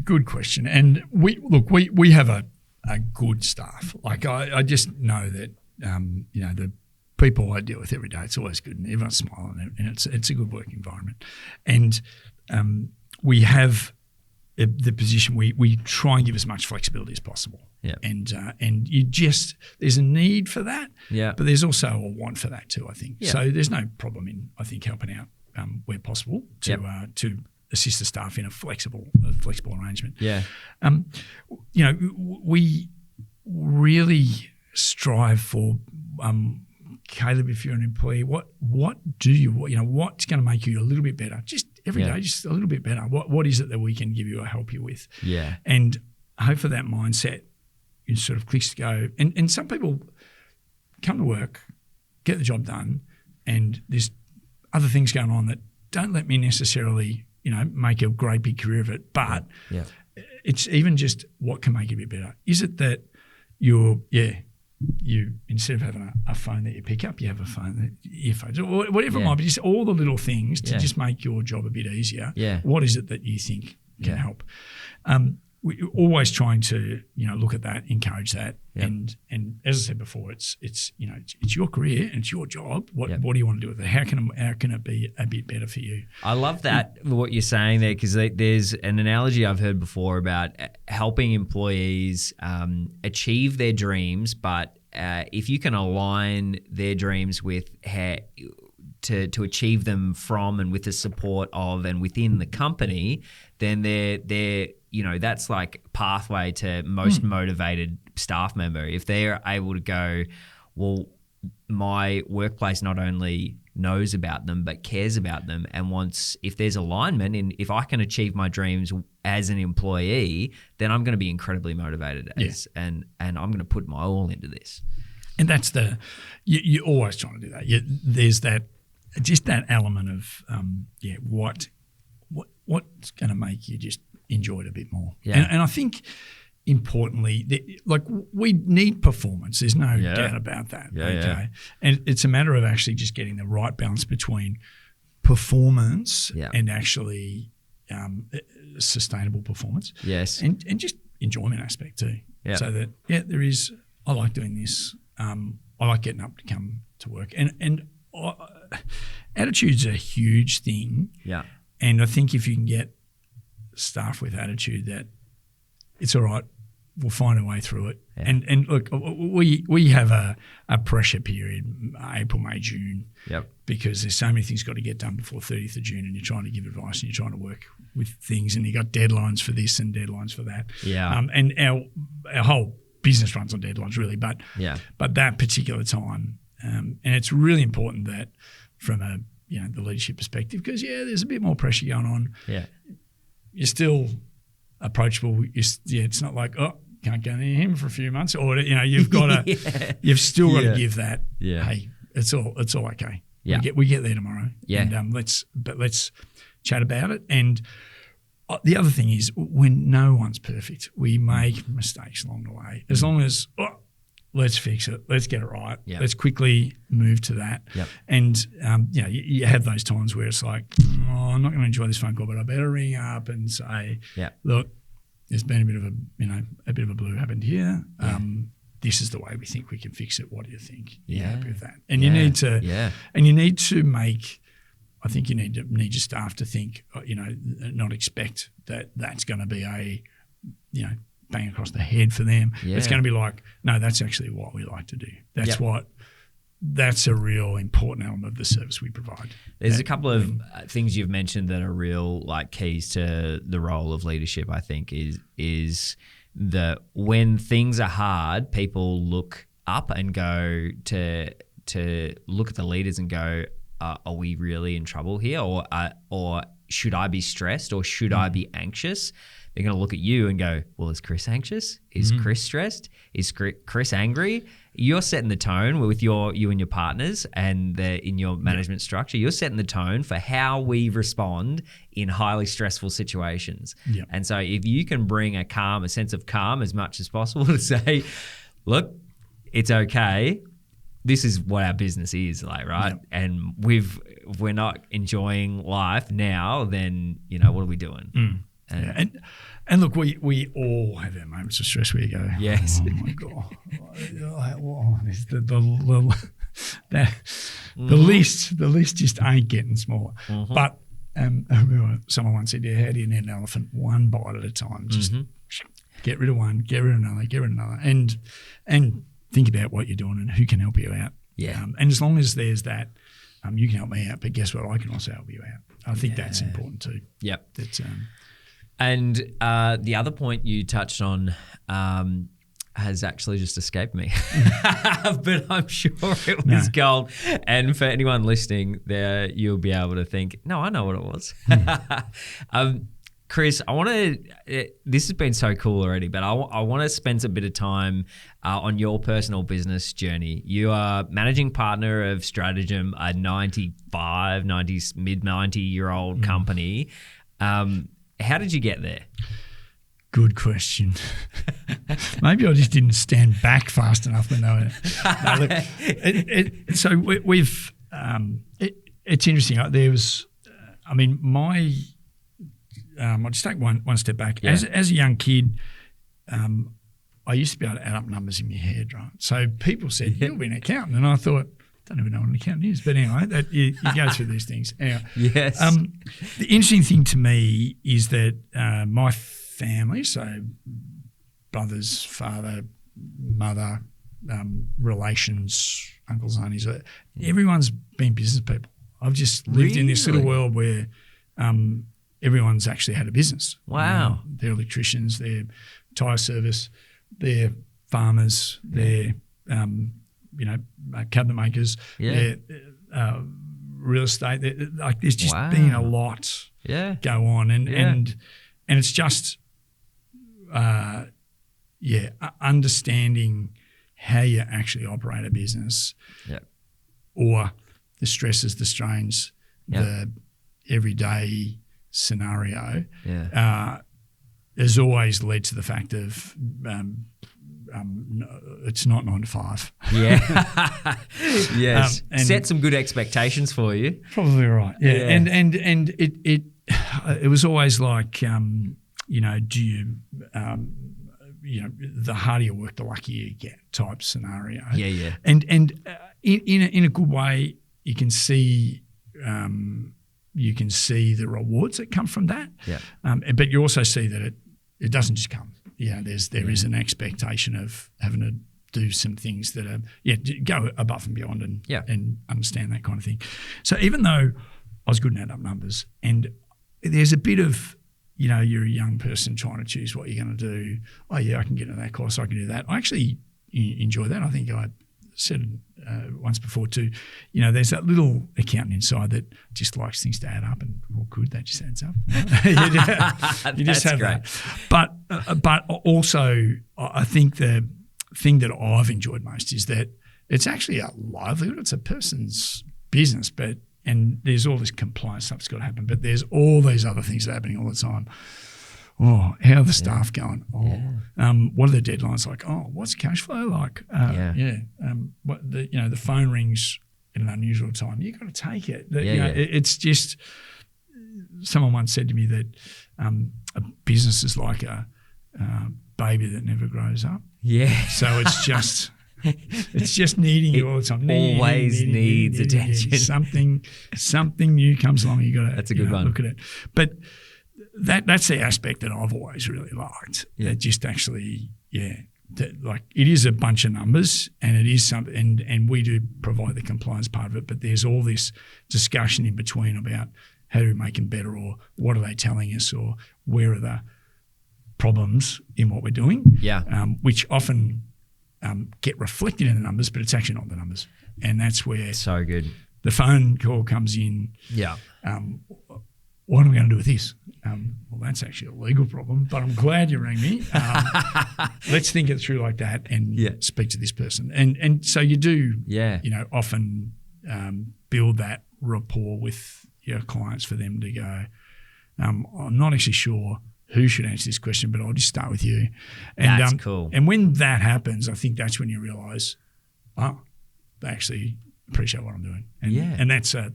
good question. And we have a good staff. Like I just know that the people I deal with every day, it's always good, and everyone's smiling, and it's a good work environment. And we have the position we try and give as much flexibility as possible. Yeah. And there's a need for that. Yeah. But there's also a want for that too, I think. Yeah. So there's no problem in, I think, helping out where possible to assist the staff in a flexible arrangement. Yeah. We really strive for Caleb, if you're an employee, what do you what's going to make you a little bit better? Just every day, just a little bit better. What is it that we can give you or help you with? Yeah. And hopefully that mindset sort of clicks to go. And some people come to work, get the job done, and there's other things going on that don't let me necessarily, make a great big career of it. But it's even just what can make it a bit better. Is it that you instead of having a phone that you pick up, you have a phone, earphones, or whatever it might be, just all the little things to just make your job a bit easier. Yeah. What is it that you think can help? We're always trying to look at that, encourage that, and as I said before, it's your career and it's your job. What do you want to do with it? How can it be a bit better for you? I love that what you're saying there, because there's an analogy I've heard before about helping employees achieve their dreams, but if you can align their dreams with to achieve them from and with the support of and within the company, then they're that's like pathway to most motivated staff member. If they're able to go, well, my workplace not only knows about them but cares about them and wants, if there's alignment and if I can achieve my dreams as an employee, then I'm going to be incredibly motivated and I'm going to put my all into this. And that's you're always trying to do that. There's that, just that element of what's going to make you just enjoy it a bit more. Yeah. And I think importantly, we need performance. There's no doubt about that. Okay. And it's a matter of actually just getting the right balance between performance and actually sustainable performance. Yes. And just enjoyment aspect too. Yeah. So that there is, I like doing this. I like getting up to come to work. And attitude's a huge thing. Yeah. And I think if you can get staff with attitude that it's all right, we'll find a way through it. Yeah. And look, we have a pressure period, April, May, June, because there's so many things got to get done before 30th of June, and you're trying to give advice and you're trying to work with things, and you got deadlines for this and deadlines for that. Yeah. And our whole business runs on deadlines really, but that particular time, and it's really important that from a the leadership perspective, because there's a bit more pressure going on. Yeah. You're still approachable. It's not like, can't go near him for a few months, or you've got to, you've still got to give that. Yeah. Hey, it's all okay. Yeah. We get there tomorrow. Yeah. And let's chat about it. And the other thing is, when no one's perfect, we make mistakes along the way. As long as let's fix it, let's get it right. Yep. Let's quickly move to that. Yep. And you have those times where it's like, I'm not going to enjoy this phone call, but I better ring up and say, look, there's been a bit of a blue happened here. This is the way we think we can fix it. What do you think? You're happy with that? And you need to make. I think you need your staff to think, not expect that that's going to be a bang across the head for them. Yeah. It's going to be like, no, that's actually what we like to do. That's Yep. That's a real important element of the service we provide. There's a couple of things you've mentioned that are real like keys to the role of leadership, I think, is that when things are hard, people look up and go to look at the leaders and go, are we really in trouble here? Or should I be stressed or should I be anxious? They're going to look at you and go, well, is Chris anxious? Is Chris stressed? Is Chris angry? You're setting the tone with you and your partners and in your management structure. You're setting the tone for how we respond in highly stressful situations. Yep. And so if you can bring a sense of calm as much as possible to say, look, it's okay. This is what our business is like, right? Yep. And if we're not enjoying life now, then, what are we doing? And look, we all have our moments of stress where you go, yes, oh my God, the list just ain't getting smaller. But I remember someone once said, how do you need an elephant? One bite at a time. Just get rid of one, get rid of another, and think about what you're doing and who can help you out. Yeah. And as long as there's that, you can help me out, but guess what? I can also help you out. I think that's important too. Yep. That's And the other point you touched on has actually just escaped me, but I'm sure it was gold. And for anyone listening there, you'll be able to think, no, I know what it was. Chris, this has been so cool already, but I want to spend a bit of time on your personal business journey. You are managing partner of Strategem, a mid-90-year-old company. How did you get there? Good question. Maybe I just didn't stand back fast enough when they were. No, look, so we've. It's interesting. There was, I'll just take one step back. Yeah. As a young kid, I used to be able to add up numbers in my head, right? So people said, "You'll be an accountant," and I thought, don't even know what an accountant is, but anyway, you go through these things. Anyway, yes. The interesting thing to me is that my family, so brothers, father, mother, relations, uncles, aunties, everyone's been business people. I've just lived in this little world where everyone's actually had a business. Wow. They're electricians, they're tyre service, they're farmers, they're cabinet makers, real estate. There's just been a lot go on, and it's just understanding how you actually operate a business, or the stresses, the strains, the everyday scenario, has always led to the fact of it's not 9 to 5. Yeah. Yes. Set some good expectations for you. Probably right. Yeah. And it was always like, do you, the harder you work, the luckier you get type scenario. Yeah. And in a good way, you can see the rewards that come from that. Yeah. But you also see that it doesn't just come. There is an expectation of having to do some things that are go above and beyond and understand that kind of thing. So even though I was good at adding up numbers, and there's a bit of you're a young person trying to choose what you're going to do. Oh yeah, I can get into that course. I can do that. I actually enjoy that. I think I said once before too. There's that little accountant inside that just likes things to add up, and good, that just adds up. you just have great. That. But also, I think the thing that I've enjoyed most is that it's actually a livelihood. It's a person's business, and there's all this compliance stuff that's got to happen, but there's all these other things that are happening all the time. Oh, how are the staff going? What are the deadlines like? Oh, what's cash flow like? What the phone rings at an unusual time. You got to take it. It's just. Someone once said to me that a business is like a baby that never grows up. Yeah. So it's just needing you all the time. Always needs attention. Something new comes along. You got to. That's a good one. Look at it, but. that's the aspect that I've always really liked. That just actually, like it is a bunch of numbers, and it is something, and we do provide the compliance part of it, but there's all this discussion in between about how do we make them better, or what are they telling us, or where are the problems in what we're doing, which often get reflected in the numbers, but it's actually not the numbers. And that's where so good the phone call comes in. What am I going to do with this? Well, that's actually a legal problem, but I'm glad you rang me. Let's think it through like that and speak to this person. And so you do, often build that rapport with your clients for them to go, I'm not actually sure who should answer this question, but I'll just start with you. And, that's cool. And when that happens, I think that's when you realise, oh, they actually appreciate what I'm doing. And that's a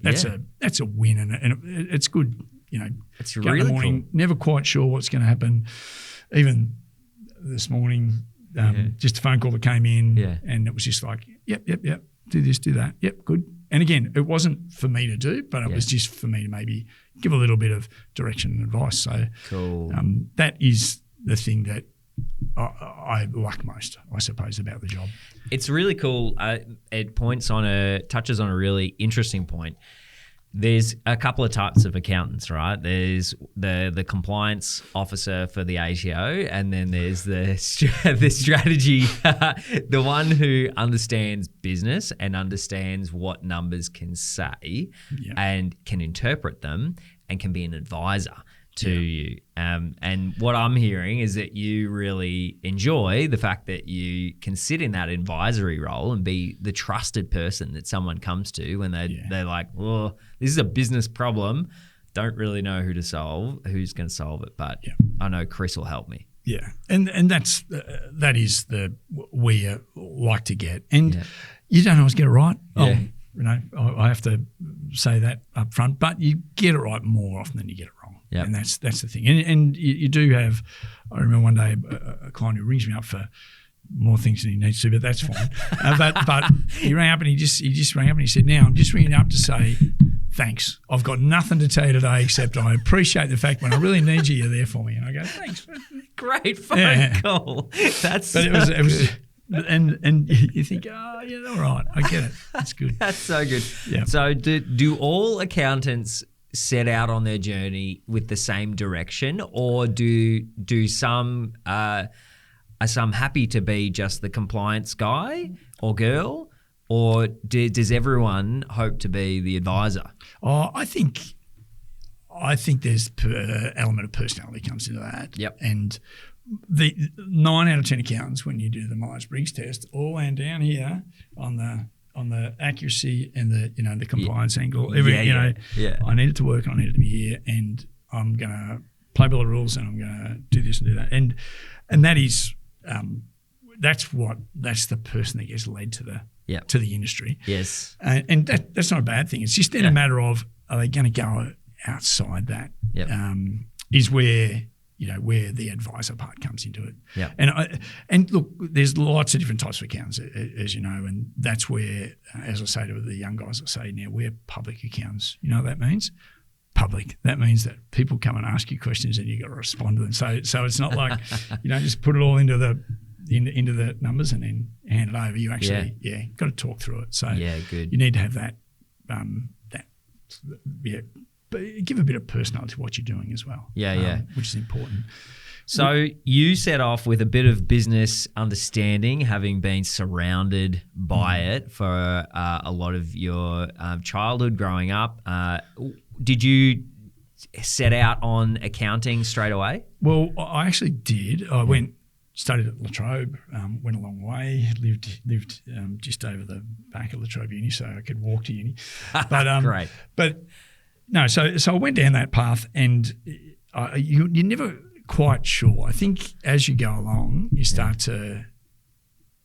win, and it's good. It's go in really the morning, cool. never quite sure what's going to happen. Even this morning, just a phone call that came in, and it was just like, yep, do this, do that, yep, good. And again, it wasn't for me to do, but it was just for me to maybe give a little bit of direction and advice. So cool. That is the thing that I like most, I suppose, about the job. It's really cool. It touches on a really interesting point. There's a couple of types of accountants, right? There's the compliance officer for the ATO, and then there's the strategy, the one who understands business and understands what numbers can say and can interpret them and can be an advisor to you. And what I'm hearing is that you really enjoy the fact that you can sit in that advisory role and be the trusted person that someone comes to when they're like, well, this is a business problem. Don't really know who's going to solve it, but I know Chris will help me. Yeah, and that is the where you like to get, and you don't always get it right. Yeah. I have to say that up front, but you get it right more often than you get it wrong. Yep. And that's the thing. And you do have, I remember one day a client who rings me up for more things than he needs to, but that's fine. But he rang up and he just rang up and he said, now I'm just ringing up to say thanks. I've got nothing to tell you today except I appreciate the fact when I really need you, you're there for me. And I go, thanks. Great phone call. But it was and you think, oh yeah, all right, I get it. That's good. That's so good. Yeah. So do all accountants set out on their journey with the same direction, or do some are some happy to be just the compliance guy or girl, or does everyone hope to be the advisor? Oh, I think there's an element of personality comes into that. Yep. And the 9 out of 10 accountants, when you do the Myers-Briggs test, all land down here on the accuracy and the compliance angle. I need it to work. I need it to be here, and I'm going to play by the rules, and I'm going to do this and do that. And that is that's the person that gets led to the industry. Yes. And that's not a bad thing. It's just then a matter of, are they going to go outside that? Yep. Is where the advisor part comes into it. Yeah. And look, there's lots of different types of accountants, as you know, and that's where, as I say to the young guys, I say, now we're public accountants. You know what that means? Public. That means that people come and ask you questions and you got to respond to them. So it's not like you don't just put it all into the numbers and then hand it over. You actually got to talk through it. So good. You need to have that but give a bit of personality to what you're doing as well. Which is important. So you set off with a bit of business understanding, having been surrounded by it for a lot of your childhood growing up. Did you set out on accounting straight away? Well, I actually did. I studied at La Trobe, went a long way, lived just over the back of La Trobe Uni, so I could walk to uni. But Great. But no, so I went down that path, and you're never quite sure. I think as you go along, you start to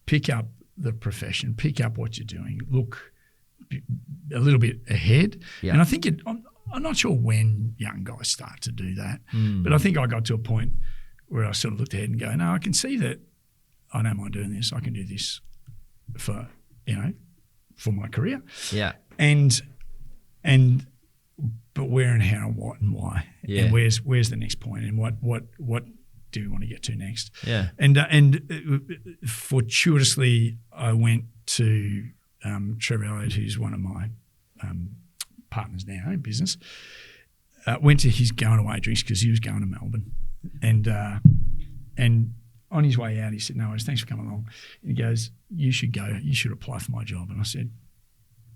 pick up the profession, pick up what you're doing, look a little bit ahead. Yeah. And I think I'm not sure when young guys start to do that, but I think I got to a point where I sort of looked ahead and go, no, I can see that I don't mind doing this. I can do this for my career. Yeah. But where and how and what and why. Yeah. And where's the next point, and what do we want to get to next? Yeah. And fortuitously, I went to Trevor Elliott, who's one of my partners now in business. Went to his going away drinks because he was going to Melbourne, and on his way out, he said, "No worries, thanks for coming along." And he goes, "You should go. You should apply for my job." And I said,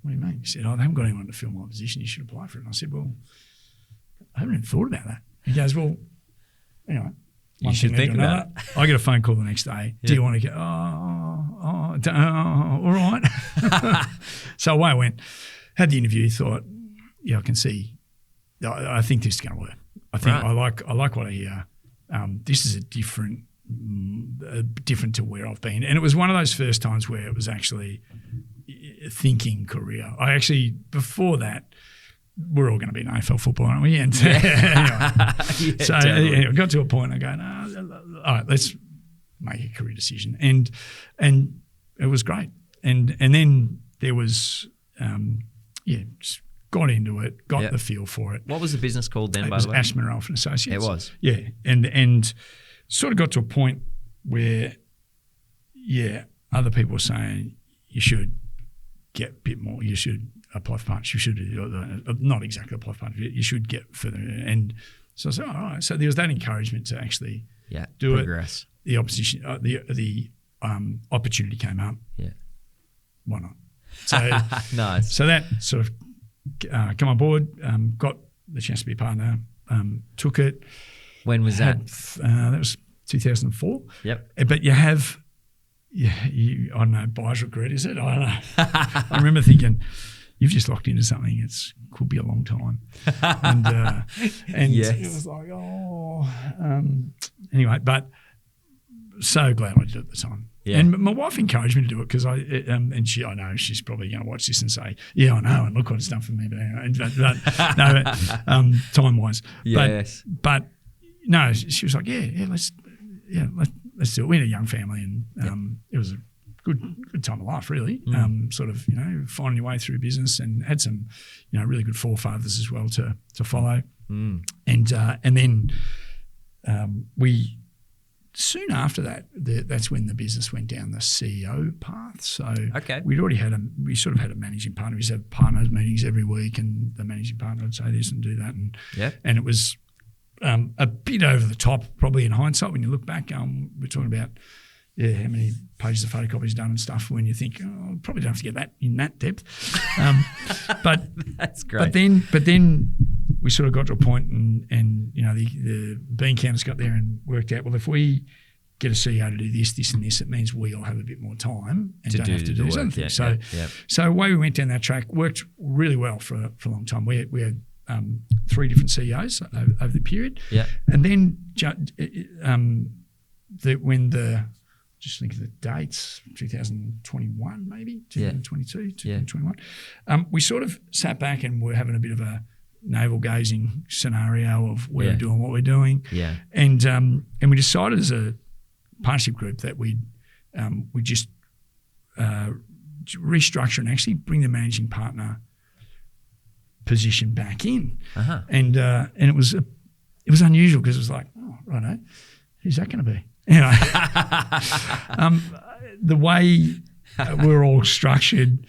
"What do you mean?" He said, "Oh, they haven't got anyone to fill my position. You should apply for it." And I said, "Well, I haven't even thought about that." He goes, "Well, anyway, you should think about it." I get a phone call the next day. Yeah. "Do you want to go?" All right. So away I went, had the interview, thought, yeah, I can see. I think this is going to work. I think I like what I hear. This is different to where I've been, and it was one of those first times where it was actually thinking career. I actually, before that, we're all going to be an AFL footballer, aren't we? And anyway, totally. I got to a point. I go, no, all right, let's make a career decision, and it was great. And then there was, just got into it, got the feel for it. What was the business called then, by the way? It was Ashman Rolfe and Associates. It was. Yeah, and sort of got to a point where, other people were saying you should get a bit more, you should apply for partnership, you should, not exactly apply for partnership, you should get further. And so I said, all right. So there was that encouragement to actually progress. The opposition, the opportunity came up. Yeah. Why not? So, nice. So that sort of come on board, got the chance to be a partner, took it. When was that? That was 2004. Yep. But you have, I don't know, buyer's regret, is it? I don't know. I remember thinking, you've just locked into something. It could be a long time. And yes. It was like, anyway, but so glad I did it at the time. Yeah. And my wife encouraged me to do it because I know she's probably going to watch this and say, yeah, I know, and look what it's done for me. But anyway, time-wise. Yes. But no, she was like, let's do it. We had a young family, and it was a good time of life, really. Sort of, finding your way through business, and had some, really good forefathers as well to follow. And then we. Soon after that, that's when the business went down the CEO path. So we sort of had a managing partner. We used to have partners meetings every week, and the managing partner would say this and do that. And it was a bit over the top, probably in hindsight, when you look back. We're talking about how many pages of photocopies done and stuff, when you think, probably don't have to get that in that depth. But that's great. But then we sort of got to a point, and the bean counters got there and worked out, well, if we get a CEO to do this, and this, it means we all have a bit more time and don't have to do something. So the way we went down that track worked really well for a long time. We had 3 different CEOs over the period. Yeah. And then just think of the dates, 2021 maybe, 2022, 2021. We sort of sat back and we're having a bit of a navel-gazing scenario of we're doing what we're doing. Yeah. And we decided as a partnership group that we'd just restructure and actually bring the managing partner position back in. Uh-huh. And it was unusual because it was like, oh, righto, who's that going to be? The way we're all structured,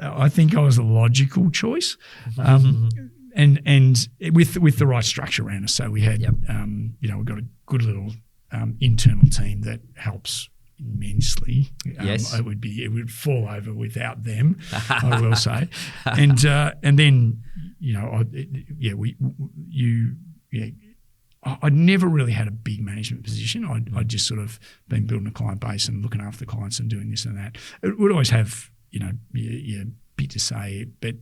I think I was a logical choice, and with the right structure around us. So we had, we've got a good little internal team that helps immensely. Yes, it would fall over without them, I will say. And then I'd never really had a big management position. I'd just sort of been building a client base and looking after the clients and doing this and that. It would always have, your bit to say, but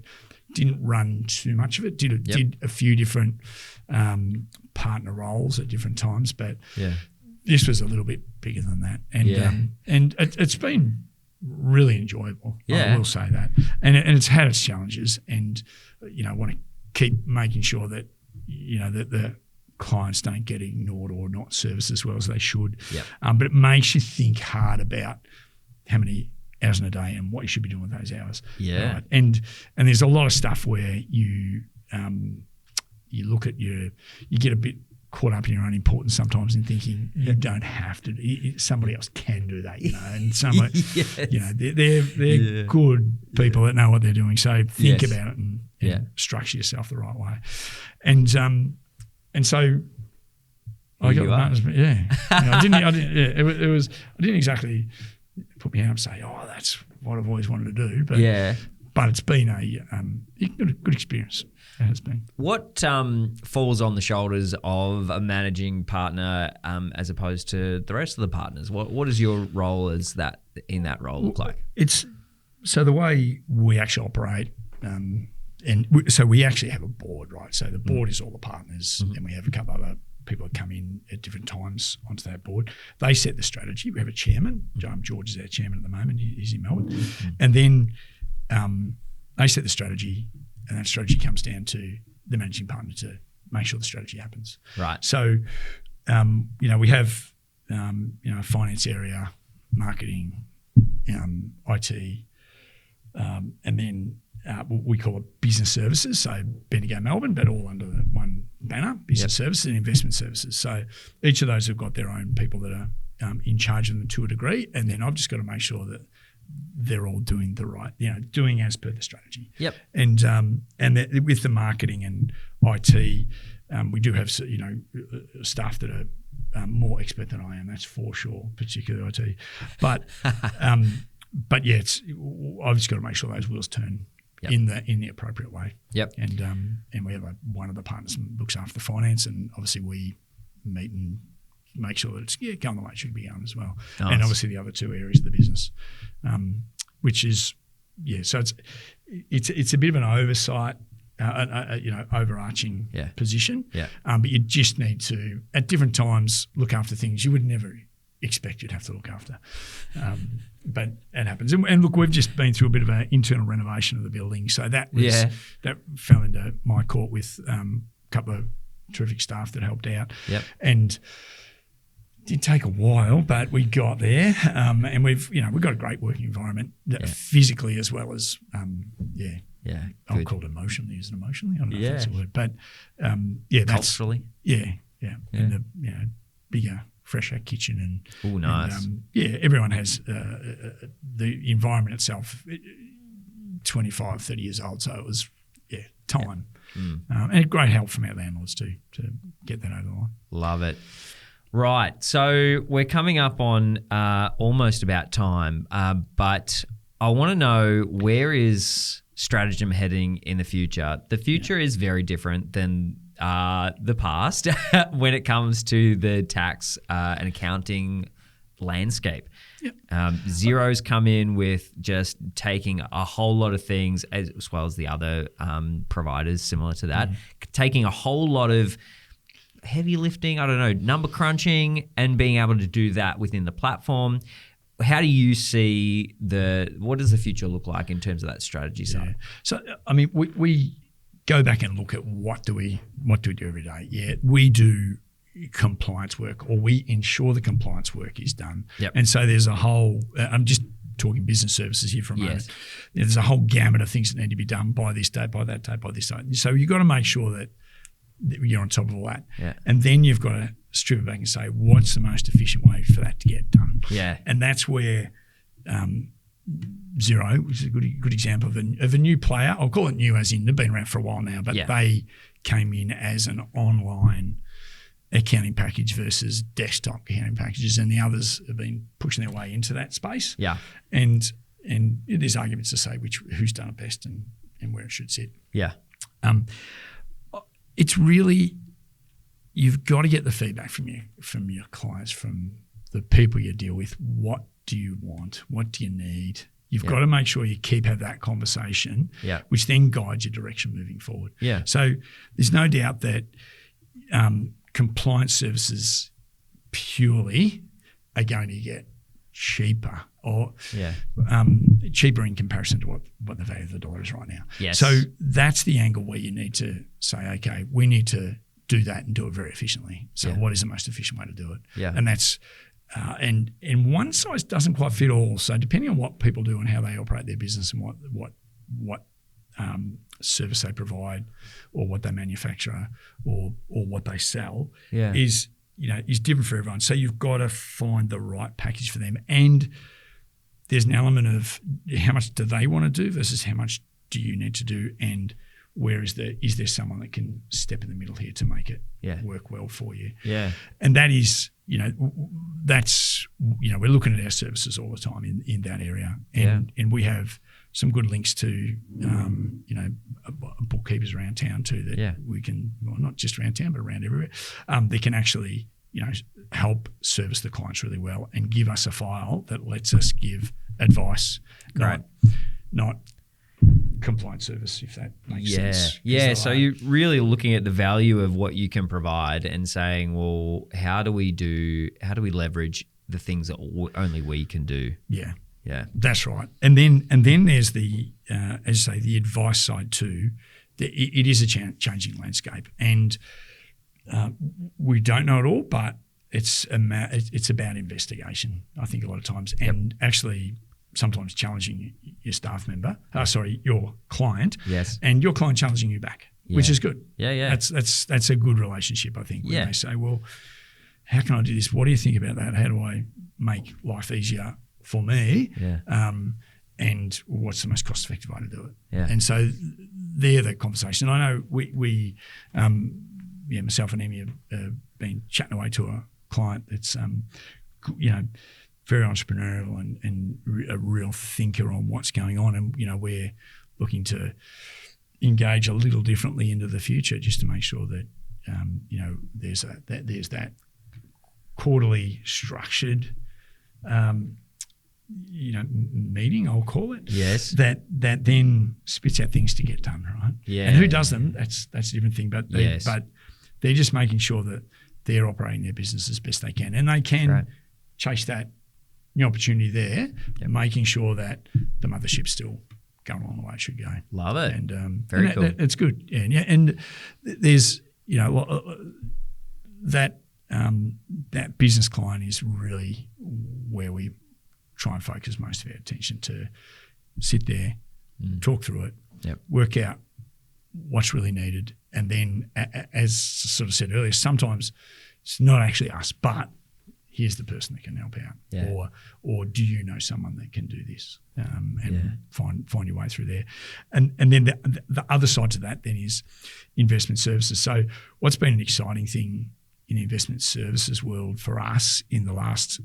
didn't run too much of it. Did a few different partner roles at different times, but this was a little bit bigger than that. And it's been really enjoyable. I will say that. And it's had its challenges, and I want to keep making sure that that the clients don't get ignored or not serviced as well as they should. Yep. But it makes you think hard about how many hours in a day and what you should be doing with those hours. Yeah. Right? And there's a lot of stuff where you you look at you get a bit caught up in your own importance sometimes in thinking you don't have to. Somebody else can do that, and somebody, they're good people that know what they're doing. So think about it and structure yourself the right way. And so I got the partners. I didn't exactly put me out and say, oh, that's what I've always wanted to do. But it's been a good experience. It has been. What falls on the shoulders of a managing partner as opposed to the rest of the partners? What does your role in that role look like? So the way we actually operate, so we actually have a board, right? So the board is all the partners, and we have a couple other people that come in at different times onto that board. They set the strategy. We have a chairman. George is our chairman at the moment. He's in Melbourne. And then they set the strategy, and that strategy comes down to the managing partner to make sure the strategy happens. Right. So, we have, a finance area, marketing, IT, and then what we call it business services. So Bendigo Melbourne, but all under the one banner, business services and investment services. So each of those have got their own people that are in charge of them to a degree, and then I've just got to make sure that they're all doing the right, doing as per the strategy. Yep. And with the marketing and IT, we do have staff that are more expert than I am. That's for sure, particularly IT. But I've just got to make sure those wheels turn in the appropriate way. Yep. And we have one of the partners looks after the finance, and obviously we meet and make sure that it's going the way it should be going as well. Nice. And obviously the other two areas of the business, which is so it's a bit of an oversight, overarching position. Yeah. But you just need to at different times look after things you would never expect you'd have to look after. But it happens. And look, we've just been through a bit of an internal renovation of the building, so that fell into my court with a couple of terrific staff that helped out. Yep. And it did take a while, but we got there, and we've got a great working environment physically as well as I'll call it emotionally. Is it emotionally? I don't know if that's a word, but culturally, and the bigger, fresher kitchen and nice. And, everyone has the environment itself. 25, 30 years old, so it was time, and great help from our landlords to get that over the line. Love it. Right, so we're coming up on almost about time, but I want to know, where is Strategem heading in the future? The future is very different than the past when it comes to the tax and accounting landscape. Yep. Xero's come in with just taking a whole lot of things, as well as the other providers similar to that, taking a whole lot of heavy lifting, number crunching, and being able to do that within the platform. How do you see what does the future look like in terms of that strategy side? So, we go back and look at what do we do every day. Yeah, we do compliance work, or we ensure the compliance work is done. Yep. And so there's a whole, I'm just talking business services here for a moment. There's a whole gamut of things that need to be done by this date, by that date, by this date. So you've got to make sure that you're on top of all that. Yeah. And then you've got to strip it back and say, what's the most efficient way for that to get done? Yeah. And that's where Xero, which is a good example of a new player. I'll call it new as in they've been around for a while now, but they came in as an online accounting package versus desktop accounting packages, and the others have been pushing their way into that space. Yeah. And there's arguments to say who's done it best and where it should sit. Yeah. It's really, you've got to get the feedback from your clients, from the people you deal with. What do you want? What do you need? You've got to make sure you have that conversation, which then guides your direction moving forward. Yeah. So there's no doubt that compliance services purely are going to get cheaper, or cheaper in comparison to what the value of the dollar is right now. Yes. So that's the angle where you need to say, okay, we need to do that and do it very efficiently. So what is the most efficient way to do it? Yeah. And that's and one size doesn't quite fit all. So depending on what people do and how they operate their business and what service they provide or what they manufacture or what they sell Yeah. is different for everyone. So you've got to find the right package for them. And there's an element of how much do they want to do versus how much do you need to do, and is there someone that can step in the middle here to make it work well for you? Yeah. And that is, that's, we're looking at our services all the time in that area. And we have some good links to, bookkeepers around town too that we can, well, not just around town, but around everywhere, they can actually, help service the clients really well and give us a file that lets us give advice, not compliance service, if that makes sense. Yeah. So you're really looking at the value of what you can provide and saying, well, how do we leverage the things that only we can do? Yeah. Yeah. That's right. And then there's the, as you say, the advice side too. It is a changing landscape, and we don't know it all, but it's about investigation, I think, a lot of times, and actually sometimes challenging your staff member, your client, and your client challenging you back, which is good. Yeah. That's a good relationship, I think, when they say, well, how can I do this? What do you think about that? How do I make life easier for me? And what's the most cost-effective way to do it? Yeah. And so they're the conversation. I know we myself and Emmy have been chatting away to a client that's, very entrepreneurial and a real thinker on what's going on. And, we're looking to engage a little differently into the future just to make sure that, there's that quarterly structured, meeting, I'll call it. Yes. That then spits out things to get done, right? Yeah. And who does them? That's a different thing. But they're just making sure that they're operating their business as best they can, and they can chase that new opportunity there, making sure that the mothership's still going along the way it should go. Love it. And very cool. It's good. And there's that business client is really where we try and focus most of our attention, to sit there, talk through it, work out what's really needed, and then, as sort of said earlier, sometimes it's not actually us, but here's the person that can help out, or do you know someone that can do this, and find your way through there, and then the other side to that then is investment services. So what's been an exciting thing in the investment services world for us in the last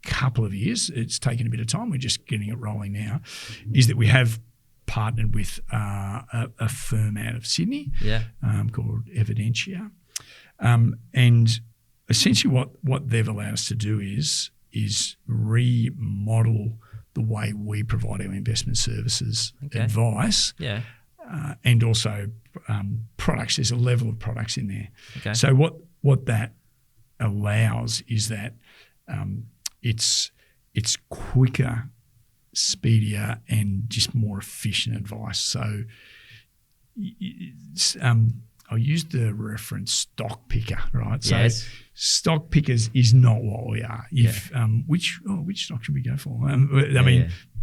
couple of years, it's taken a bit of time, we're just getting it rolling now, is that we have partnered with a firm out of Sydney called Evidentia. And essentially what they've allowed us to do is remodel the way we provide our investment services advice, and also products. There's a level of products in there. Okay. So what that allows is that it's quicker, speedier, and just more efficient advice. So I'll use the reference stock picker, right? So stock pickers is not what we are. Which stock should we go for?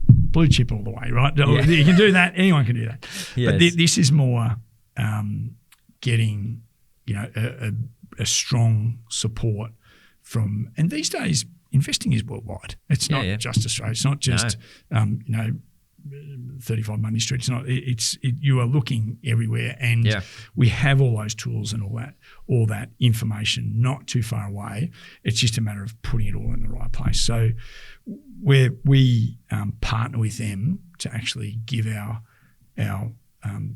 Blue chip all the way, right? You can do that. Anyone can do that. But this is more getting a strong support from, and these days investing is worldwide. It's not just Australia. It's not just 35 Monday Street. It's not. You are looking everywhere, and we have all those tools and all that information not too far away. It's just a matter of putting it all in the right place. So we partner with them to actually give our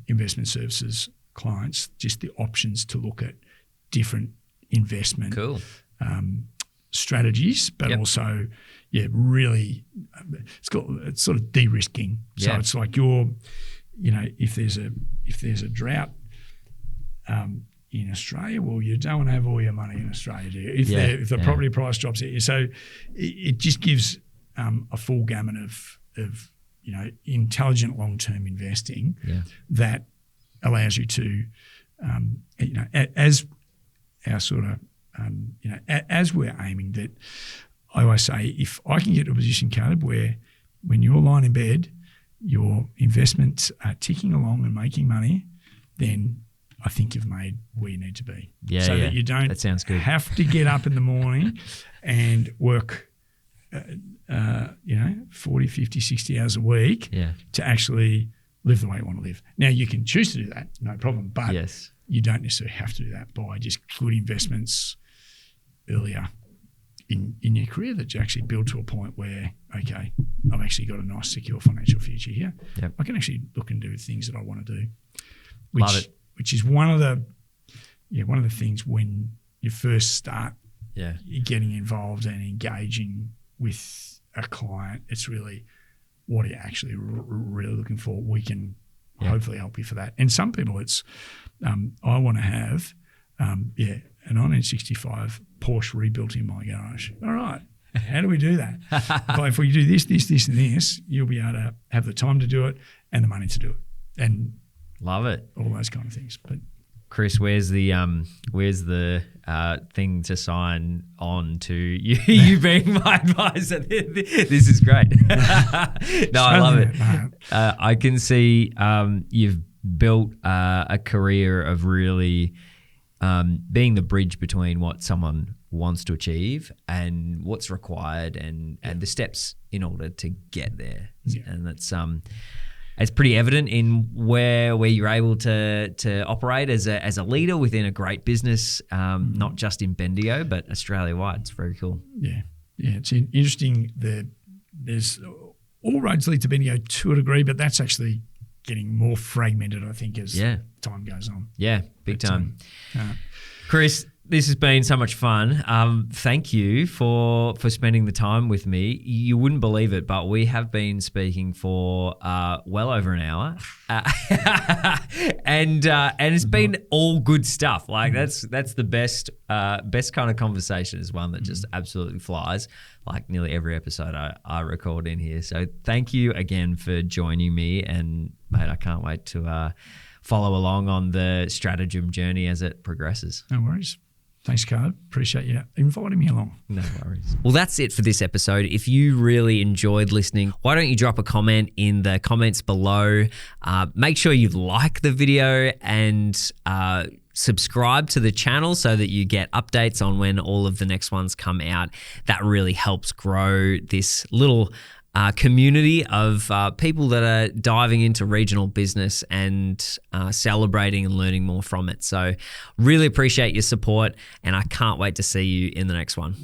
investment services clients just the options to look at different investment strategies, but also, really, it's sort of de-risking. So it's like if there's a drought in Australia, well, you don't want to have all your money in Australia, do you? If the property price drops, so it just gives a full gamut of intelligent long-term investing that allows you to, as our sort of as we're aiming, that I always say, if I can get to a position, Caleb, where when you're lying in bed your investments are ticking along and making money, then I think you've made where you need to be. Yeah, so that you don't that sounds good. have to get up in the morning and work 40, 50, 60 hours a week to actually live the way you want to live. Now, you can choose to do that, no problem, but you don't necessarily have to do that by just good investments earlier in your career that you actually build to a point where, okay, I've actually got a nice, secure financial future here. Yep. I can actually look and do things that I want to do. Love it. Which is one of the things when you first start getting involved and engaging with a client. It's really, what are you actually really looking for? We can hopefully help you for that. And some people, it's I want to have a 1965 Porsche rebuilt in my garage. All right, how do we do that? If we do this, and this, you'll be able to have the time to do it and the money to do it. And love it. All those kind of things. But Chris, where's the thing to sign on to you being my advisor? This is great. No, I love it. I can see you've built a career of really being the bridge between what someone wants to achieve and what's required and the steps in order to get there. Yeah. And that's it's pretty evident in where you're able to operate as a leader within a great business, not just in Bendigo, but Australia-wide. It's very cool. Yeah. It's interesting. There's all roads lead to Bendigo to a degree, but that's actually getting more fragmented, I think, as time goes on. Yeah, big time. Chris, this has been so much fun. Thank you for spending the time with me. You wouldn't believe it, but we have been speaking for well over an hour, and it's been all good stuff. Like that's the best kind of conversation, is one that just absolutely flies. Like nearly every episode I record in here. So thank you again for joining me, and mate, I can't wait to follow along on the Strategem journey as it progresses. No worries. Thanks, Carl. Appreciate you inviting me along. No worries. Well, that's it for this episode. If you really enjoyed listening, why don't you drop a comment in the comments below? Make sure you like the video and subscribe to the channel so that you get updates on when all of the next ones come out. That really helps grow this little community of people that are diving into regional business and celebrating and learning more from it. So really appreciate your support, and I can't wait to see you in the next one.